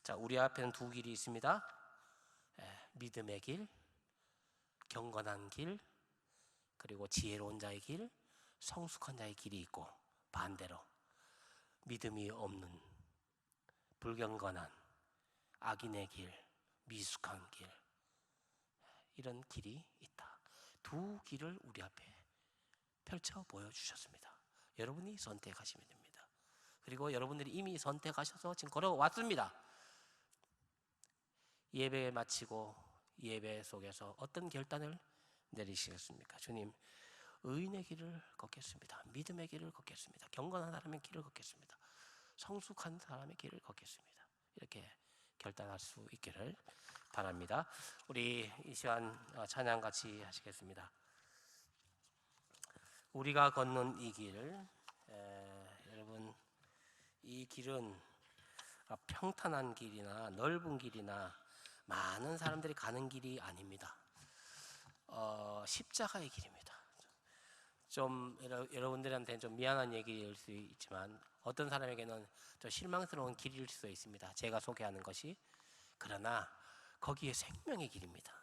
자, 우리 앞에는 두 길이 있습니다. 믿음의 길, 경건한 길, 그리고 지혜로운 자의 길, 성숙한 자의 길이 있고, 반대로 믿음이 없는 불경건한 악인의 길, 미숙한 길, 이런 길이 있다. 두 길을 우리 앞에 펼쳐 보여주셨습니다. 여러분이 선택하시면 됩니다. 그리고 여러분들이 이미 선택하셔서 지금 걸어왔습니다. 예배 마치고 예배 속에서 어떤 결단을 내리시겠습니까? 주님, 의인의 길을 걷겠습니다. 믿음의 길을 걷겠습니다. 경건한 사람의 길을 걷겠습니다. 성숙한 사람의 길을 걷겠습니다. 이렇게 결단할 수 있기를 바랍니다. 우리 이 시간 찬양 같이 하시겠습니다. 우리가 걷는 이 길, 여러분, 이 길은 평탄한 길이나 넓은 길이나 많은 사람들이 가는 길이 아닙니다. 십자가의 길입니다. 좀 여러분들한테는 좀 미안한 얘기일 수 있지만 어떤 사람에게는 좀 실망스러운 길일 수도 있습니다. 제가 소개하는 것이. 그러나 거기에 생명의 길입니다.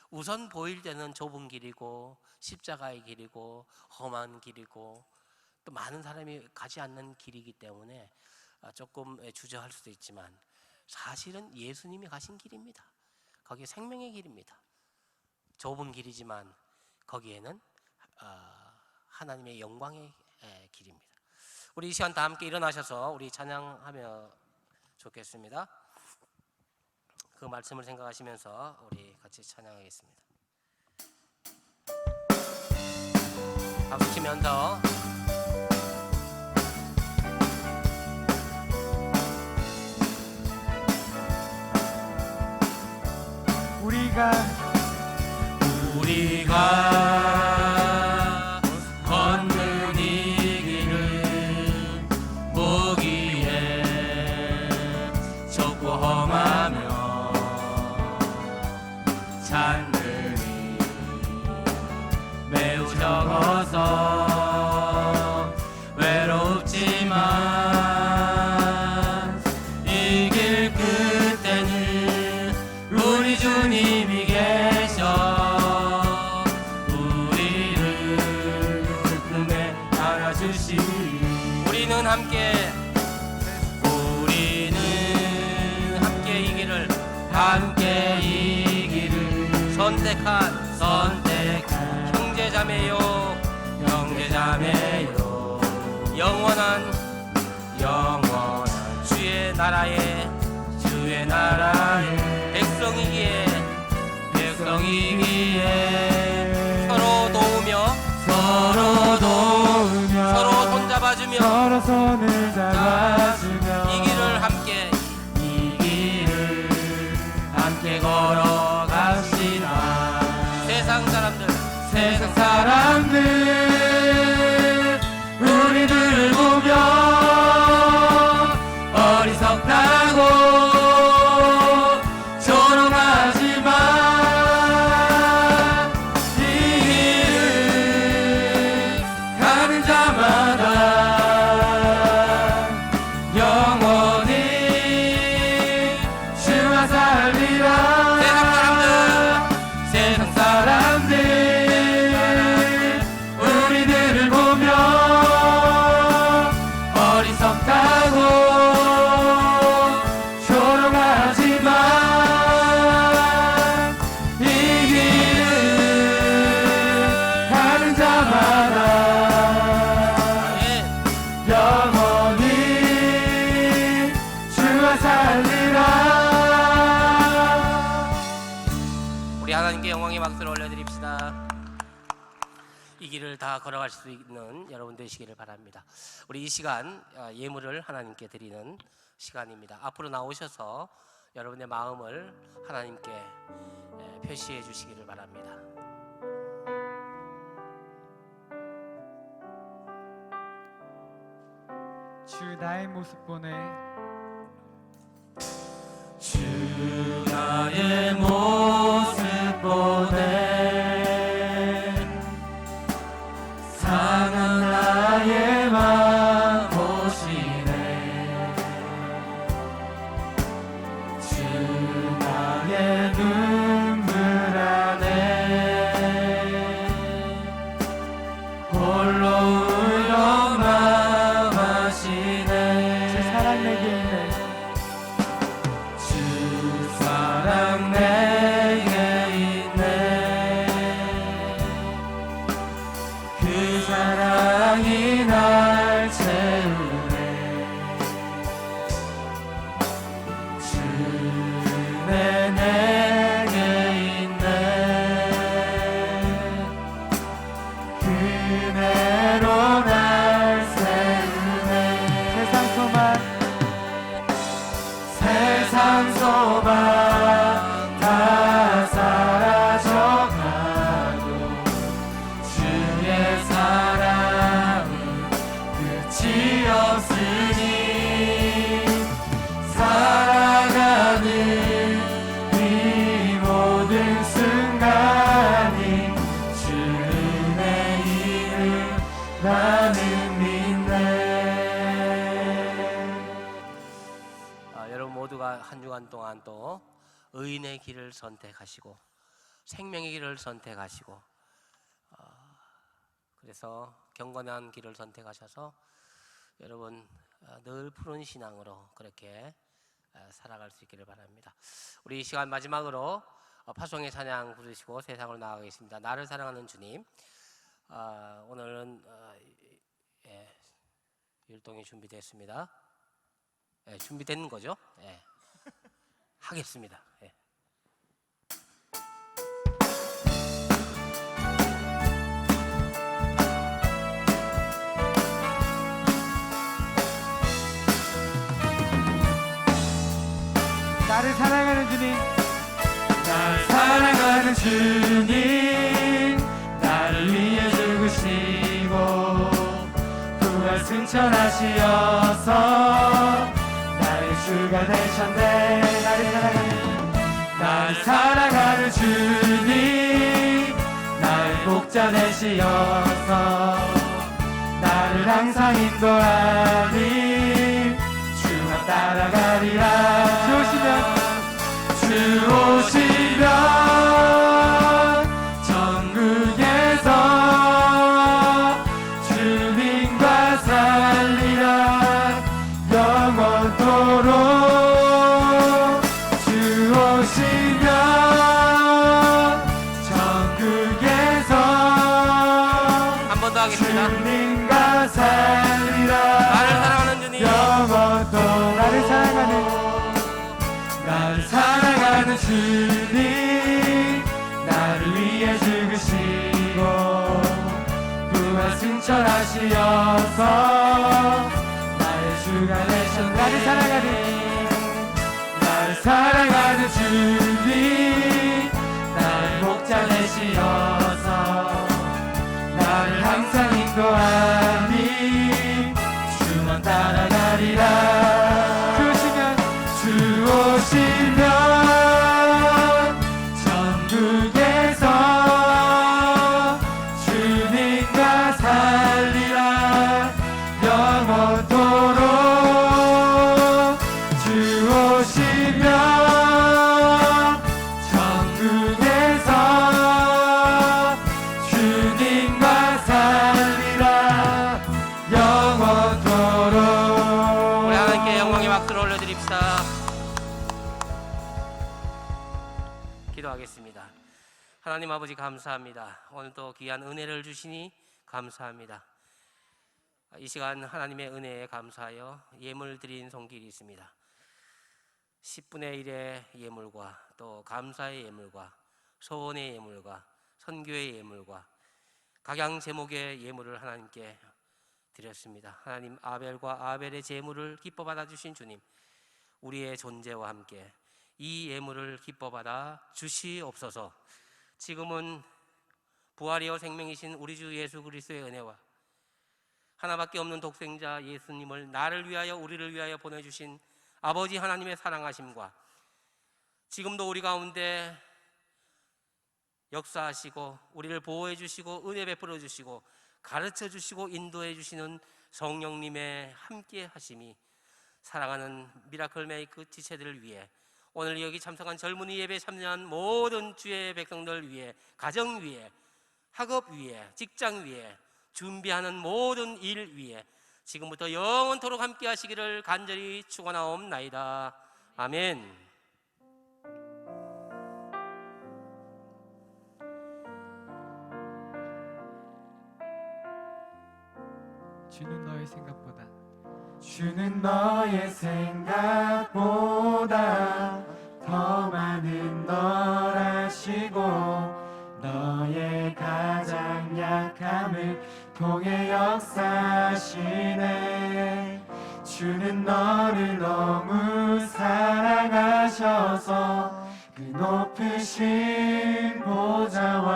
우선 보일 때는 좁은 길이고 십자가의 길이고 험한 길이고 또 많은 사람이 가지 않는 길이기 때문에 조금 주저할 수도 있지만 사실은 예수님이 가신 길입니다. 거기에 생명의 길입니다. 좁은 길이지만 거기에는 하나님의 영광의 길입니다. 우리 이 시간 다 함께 일어나셔서 우리 찬양하며 좋겠습니다. 그 말씀을 생각하시면서 우리 같이 찬양하겠습니다. 박수 치면서 우리가 걷는 이 길을 보기에 좁고 험하며 잔들이 매우 적어서 외롭지만 이 길 끝에는 우리 주님이 계셔 우리를 기쁨에 안아주시니 우리는 함께 이 길을 선택한 형제자매요 영원한 주의 나라에 백성이기에 서로 도우며 서로 손잡아주며 서로 손을 잡아주며 이 길을 함께 걸어갑시다. 세상 사람들 우리들을 보며 어리석다고 조롱하지만 이 길을 가는 자마다 영원히 주와 살리라. 세상 사람들 우리들을 보며 어리석다고 조롱하지만 이 길을 가는 자마다 영원히 주와 살리라. 우리 하나님께 영광의 박수를 올려드립시다. 이 길을 다 걸어갈 수 있는 여러분 되시기를 바랍니다. 우리 이 시간 예물을 하나님께 드리는 시간입니다. 앞으로 나오셔서 여러분의 마음을 하나님께 표시해 주시기를 바랍니다. 주 나의 모습 보내 주 나의 모습 보내 상한 나의 맘 보시네 주 나의 눈물 안에 홀로 울려 맘하시네 주 사랑 내게 있네 사랑 내게 있네 소망 세상 소망 다 사라져가고 주의 사랑은 끝이 없으니 살아가는 이 모든 순간이 주의 이름 나는 믿네. 여러분 모두가 한 주간 동안 또 의인의 길을 선택하시고 생명의 길을 선택하시고 그래서 경건한 길을 선택하셔서 여러분 늘 푸른 신앙으로 그렇게 살아갈 수 있기를 바랍니다. 우리 이 시간 마지막으로 파송의 찬양 부르시고 세상으로 나아가겠습니다. 나를 사랑하는 주님. 오늘은 율동이 준비됐습니다. 준비된 거죠? 하겠습니다. 나를 사랑하는 주님 나를 사랑하는 주님 나를 위해 죽으시고 부활 승천하시어서 나의 주가 되셨네. 나를 사랑하는 주님 나의 목자 되시어서 나를 항상 인도하니 주만 따라가리라. 주 오시면 천국에서 주님과 살리라 영원토록. 주 오시면 천국에서 한 번 더 하겠습니다. 주님과 살리라 나를 사랑하는 주님. 영원토록. 나를 사랑하는 주님 나를 위해 죽으시고 부활 승천하시어서 나의 주가 되셨네. 나를 사랑하는 주님 나의 목자 되시어서 나를 항상 인도하니 주만 따라가리라. 주 오시면 천국에서 주님과 살리라 영원토록. 주 오시면 천국에서 주님과 살리라 영원토록. 우리 하나님께 영광의 박수를 올려드립시다. 기도하겠습니다. 하나님 아버지 감사합니다. 오늘 또 귀한 은혜를 주시니 감사합니다. 이 시간 하나님의 은혜에 감사하여 예물 드린 손길이 있습니다. 10분의 1의 예물과 또 감사의 예물과 소원의 예물과 선교의 예물과 각양 제목의 예물을 하나님께 드렸습니다. 하나님 아벨과 아벨의 제물을 기뻐 받아주신 주님, 우리의 존재와 함께 이 예물을 기뻐 받아 주시옵소서. 지금은 부활이요 생명이신 우리 주 예수 그리스도의 은혜와 하나밖에 없는 독생자 예수님을 나를 위하여 우리를 위하여 보내주신 아버지 하나님의 사랑하심과 지금도 우리 가운데 역사하시고 우리를 보호해 주시고 은혜 베풀어 주시고 가르쳐 주시고 인도해 주시는 성령님의 함께 하심이 사랑하는 미라클 메이크 지체들을 위해 오늘 여기 참석한 젊은이 예배 참여한 모든 주의 백성들 위해 가정 위해 학업 위해 직장 위해 준비하는 모든 일 위해 지금부터 영원토록 함께 하시기를 간절히 축원하옵나이다. 아멘. 주는 너의 생각보다 주는 너의 생각보다 더 많은 널 아시고 너의 가장 약함을 통해 역사하시네. 주는 너를 너무 사랑하셔서 그 높으신 보좌와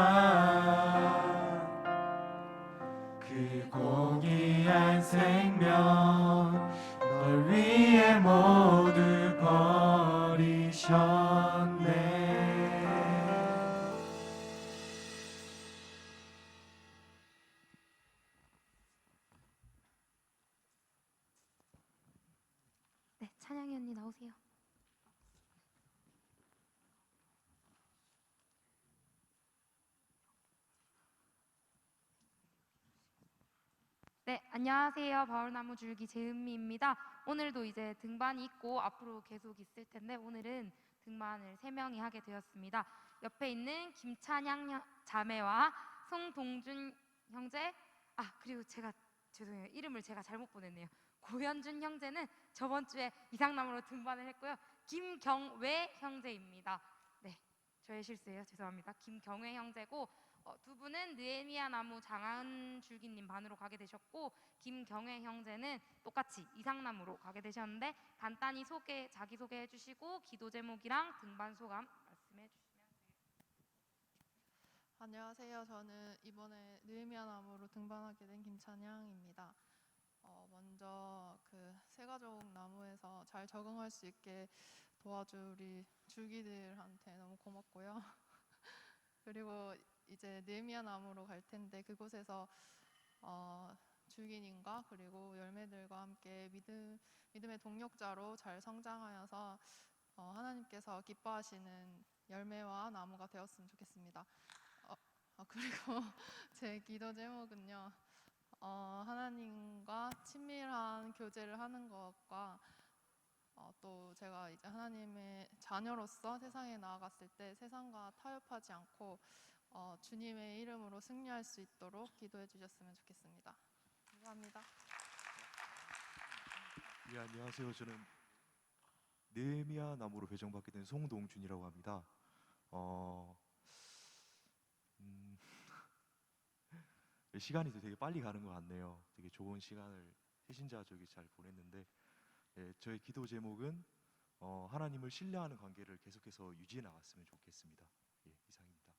그 고귀한 생명 널 위해 모두 버리셨네. 네, 찬양이 언니 나오세요. 네, 안녕하세요. 바울나무 줄기 재은미입니다. 오늘도 이제 등반이 있고 앞으로 계속 있을 텐데 오늘은 등반을 3명이 하게 되었습니다. 옆에 있는 김찬양 자매와 송동준 형제, 그리고 제가 죄송해요. 이름을 제가 잘못 보냈네요. 고현준 형제는 저번 주에 이상남으로 등반을 했고요. 김경외 형제입니다. 네, 저의 실수예요. 죄송합니다. 김경외 형제고 두 분은 느헤미야 나무 장하은 줄기님 반으로 가게 되셨고 김경외 형제는 똑같이 이상남으로 가게 되셨는데 간단히 자기 소개해 주시고 기도 제목이랑 등반 소감 말씀해 주시면 안녕하세요. 저는 이번에 느헤미야 나무로 등반하게 된 김찬양입니다. 먼저 그 새가족 나무에서 잘 적응할 수 있게 도와줄 우리 줄기들한테 너무 고맙고요. 그리고 이제 느헤미야 나무로 갈 텐데 그곳에서 줄기님과 그리고 열매들과 함께 믿음의 동력자로 잘 성장하여서 하나님께서 기뻐하시는 열매와 나무가 되었으면 좋겠습니다. 그리고 제 기도 제목은요. 하나님과 친밀한 교제를 하는 것과 또 제가 이제 하나님의 자녀로서 세상에 나아갔을 때 세상과 타협하지 않고 주님의 이름으로 승리할 수 있도록 기도해 주셨으면 좋겠습니다. 감사합니다. 예, 안녕하세요. 저는 느헤미야 나무로 배정받게 된 송동준이라고 합니다. 시간이 되게 빨리 가는 것 같네요. 되게 좋은 시간을 새신자족이 잘 보냈는데 저의 기도 제목은 하나님을 신뢰하는 관계를 계속해서 유지해 나갔으면 좋겠습니다. 예, 이상입니다.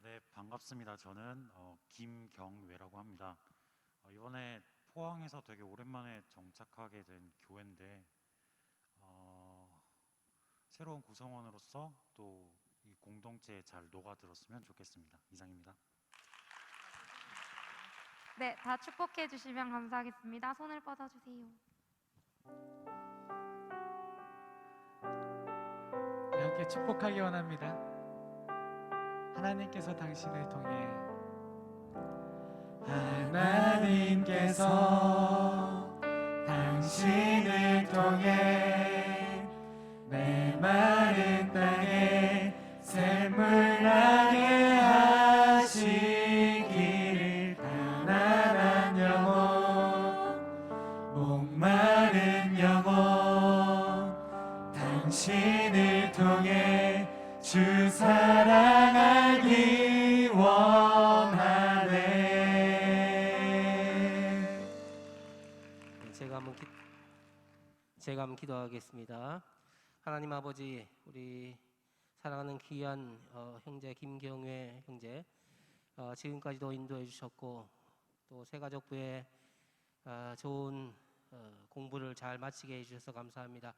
네, 반갑습니다. 저는 김경외라고 합니다. 이번에 포항에서 되게 오랜만에 정착하게 된 교회인데 새로운 구성원으로서 또 이 공동체에 잘 녹아들었으면 좋겠습니다. 이상입니다. 네, 다 축복해 주시면 감사하겠습니다. 손을 뻗어주세요. 네, 함께 축복하기 원합니다. 하나님께서 당신을 통해 하나님께서 당신을 통해 내 마른 땅에 샘물 나게 하시기를 가난한 영혼 목마른 영혼 당신을 통해 주 사랑하기 원하네. 제가 한번 기도하겠습니다. 하나님 아버지, 우리 사랑하는 귀한 형제 김경외 형제 지금까지도 인도해 주셨고 또 새가족부에 좋은 공부를 잘 마치게 해주셔서 감사합니다.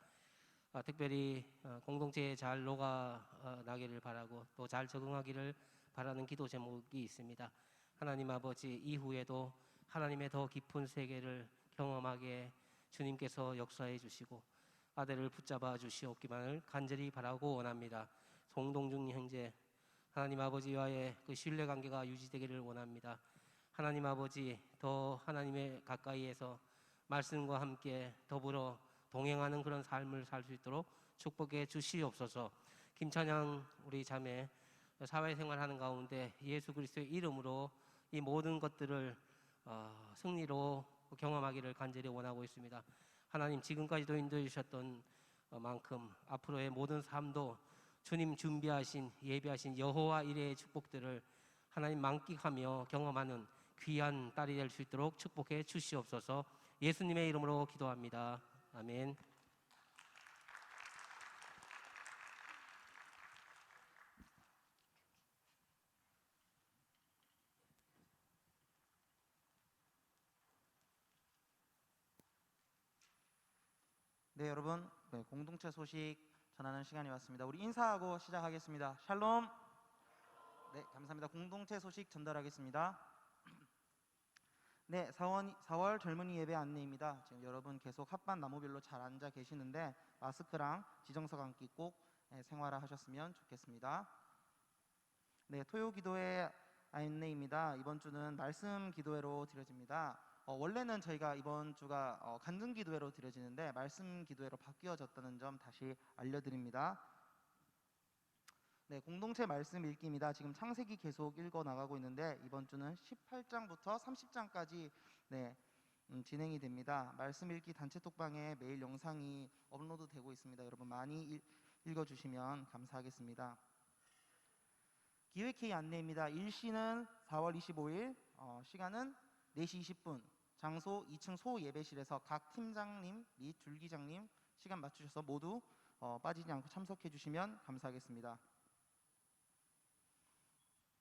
특별히 공동체에 잘 녹아나기를 바라고 또 잘 적응하기를 바라는 기도 제목이 있습니다. 하나님 아버지, 이후에도 하나님의 더 깊은 세계를 경험하게 주님께서 역사해 주시고 아들을 붙잡아 주시옵기만을 간절히 바라고 원합니다. 송동준 형제, 하나님 아버지와의 그 신뢰관계가 유지되기를 원합니다. 하나님 아버지, 더 하나님의 가까이에서 말씀과 함께 더불어 동행하는 그런 삶을 살 수 있도록 축복해 주시옵소서. 김찬양 우리 자매 사회생활하는 가운데 예수 그리스도의 이름으로 이 모든 것들을 승리로 경험하기를 간절히 원하고 있습니다. 하나님, 지금까지도 인도해 주셨던 만큼 앞으로의 모든 삶도 주님 준비하신 예비하신 여호와 이레의 축복들을 하나님 만끽하며 경험하는 귀한 딸이 될 수 있도록 축복해 주시옵소서. 예수님의 이름으로 기도합니다. 아멘. 네, 여러분, 공동체 소식 전하는 시간이 왔습니다. 우리 인사하고 시작하겠습니다. 샬롬. 네, 감사합니다. 공동체 소식 전달하겠습니다. 네, 4월 젊은이 예배 안내입니다. 지금 여러분 계속 합반 나무별로 잘 앉아 계시는데 마스크랑 지정석 앉기 꼭 생활하셨으면 좋겠습니다. 네, 토요 기도회 안내입니다. 이번 주는 말씀 기도회로 드려집니다. 원래는 저희가 이번 주가 간증 기도회로 드려지는데 말씀 기도회로 바뀌어졌다는 점 다시 알려드립니다. 네, 공동체 말씀 읽기입니다. 지금 창세기 계속 읽어 나가고 있는데 이번 주는 18장부터 30장까지 진행이 됩니다. 말씀 읽기 단체 톡방에 매일 영상이 업로드되고 있습니다. 여러분 많이 읽어주시면 감사하겠습니다. 기획회의 안내입니다. 일시는 4월 25일, 시간은 4시 20분, 장소 2층 소예배실에서 각 팀장님 및 줄기장님 시간 맞추셔서 모두 빠지지 않고 참석해 주시면 감사하겠습니다.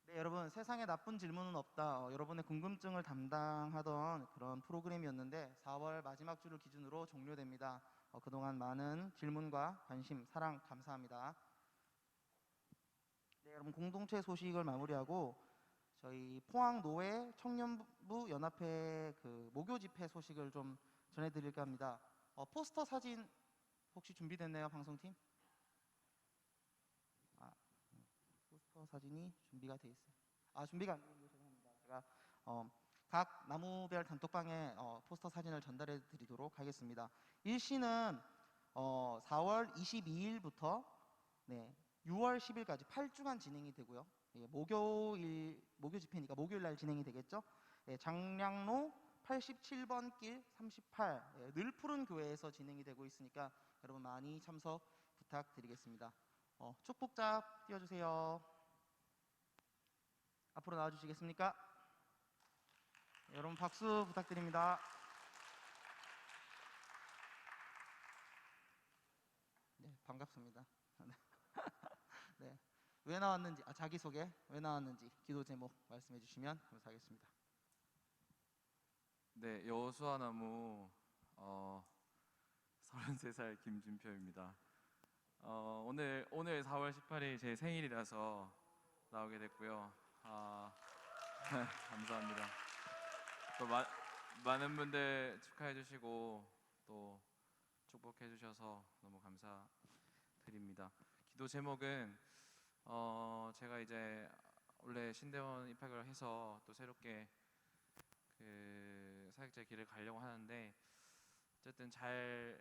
네, 여러분, 세상에 나쁜 질문은 없다. 여러분의 궁금증을 담당하던 그런 프로그램이었는데 4월 마지막 주를 기준으로 종료됩니다. 그동안 많은 질문과 관심, 사랑 감사합니다. 네, 여러분, 공동체 소식을 마무리하고 저희 포항노회 청년부 연합회 그 목요 집회 소식을 좀 전해드릴까 합니다. 포스터 사진 혹시 준비됐나요, 방송팀? 포스터 사진이 준비가 돼 있어요. 준비가 안 되는 게 죄송합니다. 제가 각 나무별 단톡방에 포스터 사진을 전달해 드리도록 하겠습니다. 일시는 4월 22일부터 6월 10일까지 8주간 진행이 되고요. 목요 집회니까 목요일 날 진행이 되겠죠. 장량로 87번 길 38 늘 푸른 교회에서 진행이 되고 있으니까 여러분 많이 참석 부탁드리겠습니다. 축복잡 띄워주세요. 앞으로 나와주시겠습니까? 여러분 박수 부탁드립니다. 네, 반갑습니다. 네, 왜 나왔는지 자기소개 왜 나왔는지 기도 제목 말씀해 주시면 감사하겠습니다. 네, 여수와나무 33살 김준표입니다. 오늘 4월 18일 제 생일이라서 나오게 됐고요. 감사합니다. 또 많은 분들 축하해 주시고 또 축복해 주셔서 너무 감사드립니다. 기도 제목은 제가 이제 원래 신대원 입학을 해서 또 새롭게 그 사역자 길을 가려고 하는데 어쨌든 잘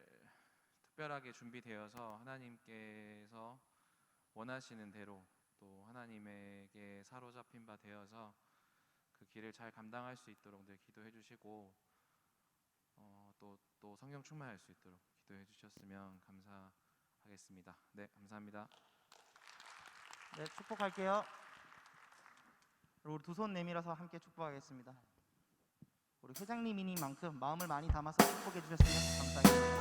특별하게 준비되어서 하나님께서 원하시는 대로 또 하나님에게 사로잡힌 바 되어서 그 길을 잘 감당할 수 있도록 늘 기도해 주시고 또 성령 충만할 수 있도록 기도해 주셨으면 감사하겠습니다. 네, 감사합니다. 네, 축복할게요. 우리 두 손 내밀어서 함께 축복하겠습니다. 우리 회장님이니만큼 마음을 많이 담아서 축복해 주셨으면 감사하겠습니다.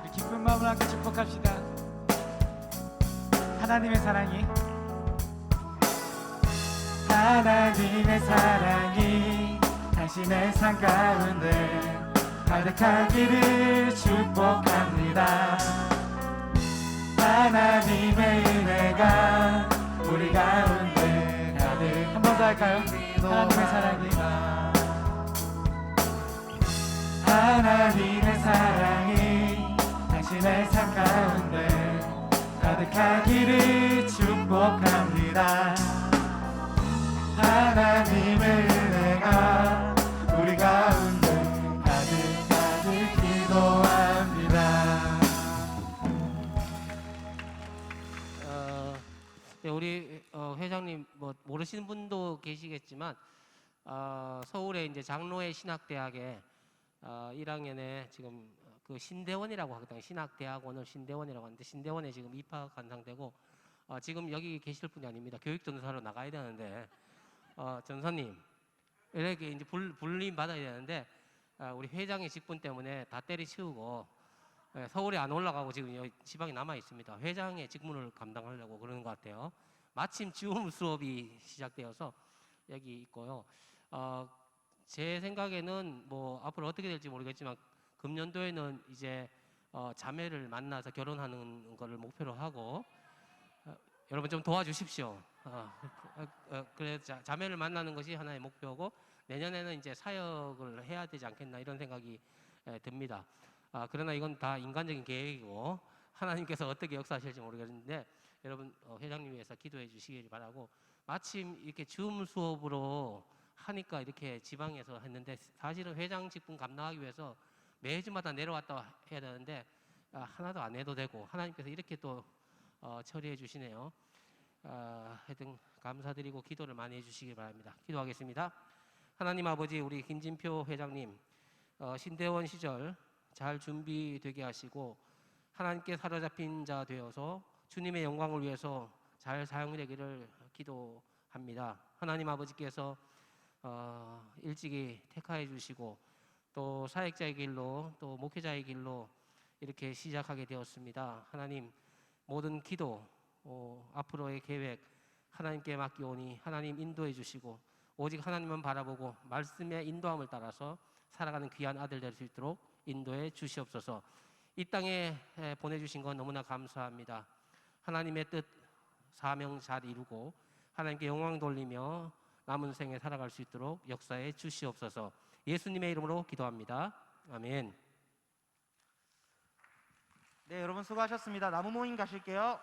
우리 기쁜 마음으로 함께 축복합시다. 하나님의 사랑이 당신의 삶 가운데 가득하기를 축복합니다. 하나님의 은혜가 우리 가운데 가득. 한 번 더 할까요? 하나님의 사랑이 당신의 삶 가운데 가득하기를 축복합니다. 하나님의 은혜가 우리 가운데 가득 기도합니다. 우리 회장님 뭐 모르시는 분도 계시겠지만 서울의 이제 장로회 신학대학에 1학년에 지금 그 신대원이라고 하거든요. 신학대학원을 신대원이라고 하는데 신대원에 지금 입학한 상태고 지금 여기 계실 분이 아닙니다. 교육전도사로 나가야 되는데 전선님 이렇게 이제 불림 받아야 되는데 우리 회장의 직분 때문에 다 때려치우고 서울에 안 올라가고 지금 여기 지방에 남아 있습니다. 회장의 직무를 감당하려고 그러는 것 같아요. 마침 지움 수업이 시작되어서 여기 있고요. 제 생각에는 뭐 앞으로 어떻게 될지 모르겠지만 금년도에는 이제 자매를 만나서 결혼하는 거를 목표로 하고 여러분 좀 도와주십시오. 그래서 자매를 만나는 것이 하나의 목표고 내년에는 이제 사역을 해야 되지 않겠나 이런 생각이 듭니다. 그러나 이건 다 인간적인 계획이고 하나님께서 어떻게 역사하실지 모르겠는데 여러분 회장님 위해서 기도해 주시길 바라고 마침 이렇게 줌 수업으로 하니까 이렇게 지방에서 했는데 사실은 회장 직분 감당하기 위해서 매주마다 내려왔다 해야 되는데 하나도 안 해도 되고 하나님께서 이렇게 또 처리해 주시네요. 하여튼 감사드리고 기도를 많이 해주시기 바랍니다. 기도하겠습니다. 하나님 아버지 우리 김진표 회장님 신대원 시절 잘 준비되게 하시고 하나님께 사로잡힌 자 되어서 주님의 영광을 위해서 잘 사용되기를 기도합니다. 하나님 아버지께서 일찍이 택하해 주시고 또 사역자의 길로 또 목회자의 길로 이렇게 시작하게 되었습니다. 하나님 모든 기도 앞으로의 계획 하나님께 맡기오니 하나님 인도해 주시고 오직 하나님만 바라보고 말씀의 인도함을 따라서 살아가는 귀한 아들 될 수 있도록 인도해 주시옵소서. 이 땅에 보내주신 건 너무나 감사합니다. 하나님의 뜻 사명 잘 이루고 하나님께 영광 돌리며 남은 생에 살아갈 수 있도록 역사해 주시옵소서. 예수님의 이름으로 기도합니다. 아멘. 네, 여러분 수고하셨습니다. 나무 모임 가실게요.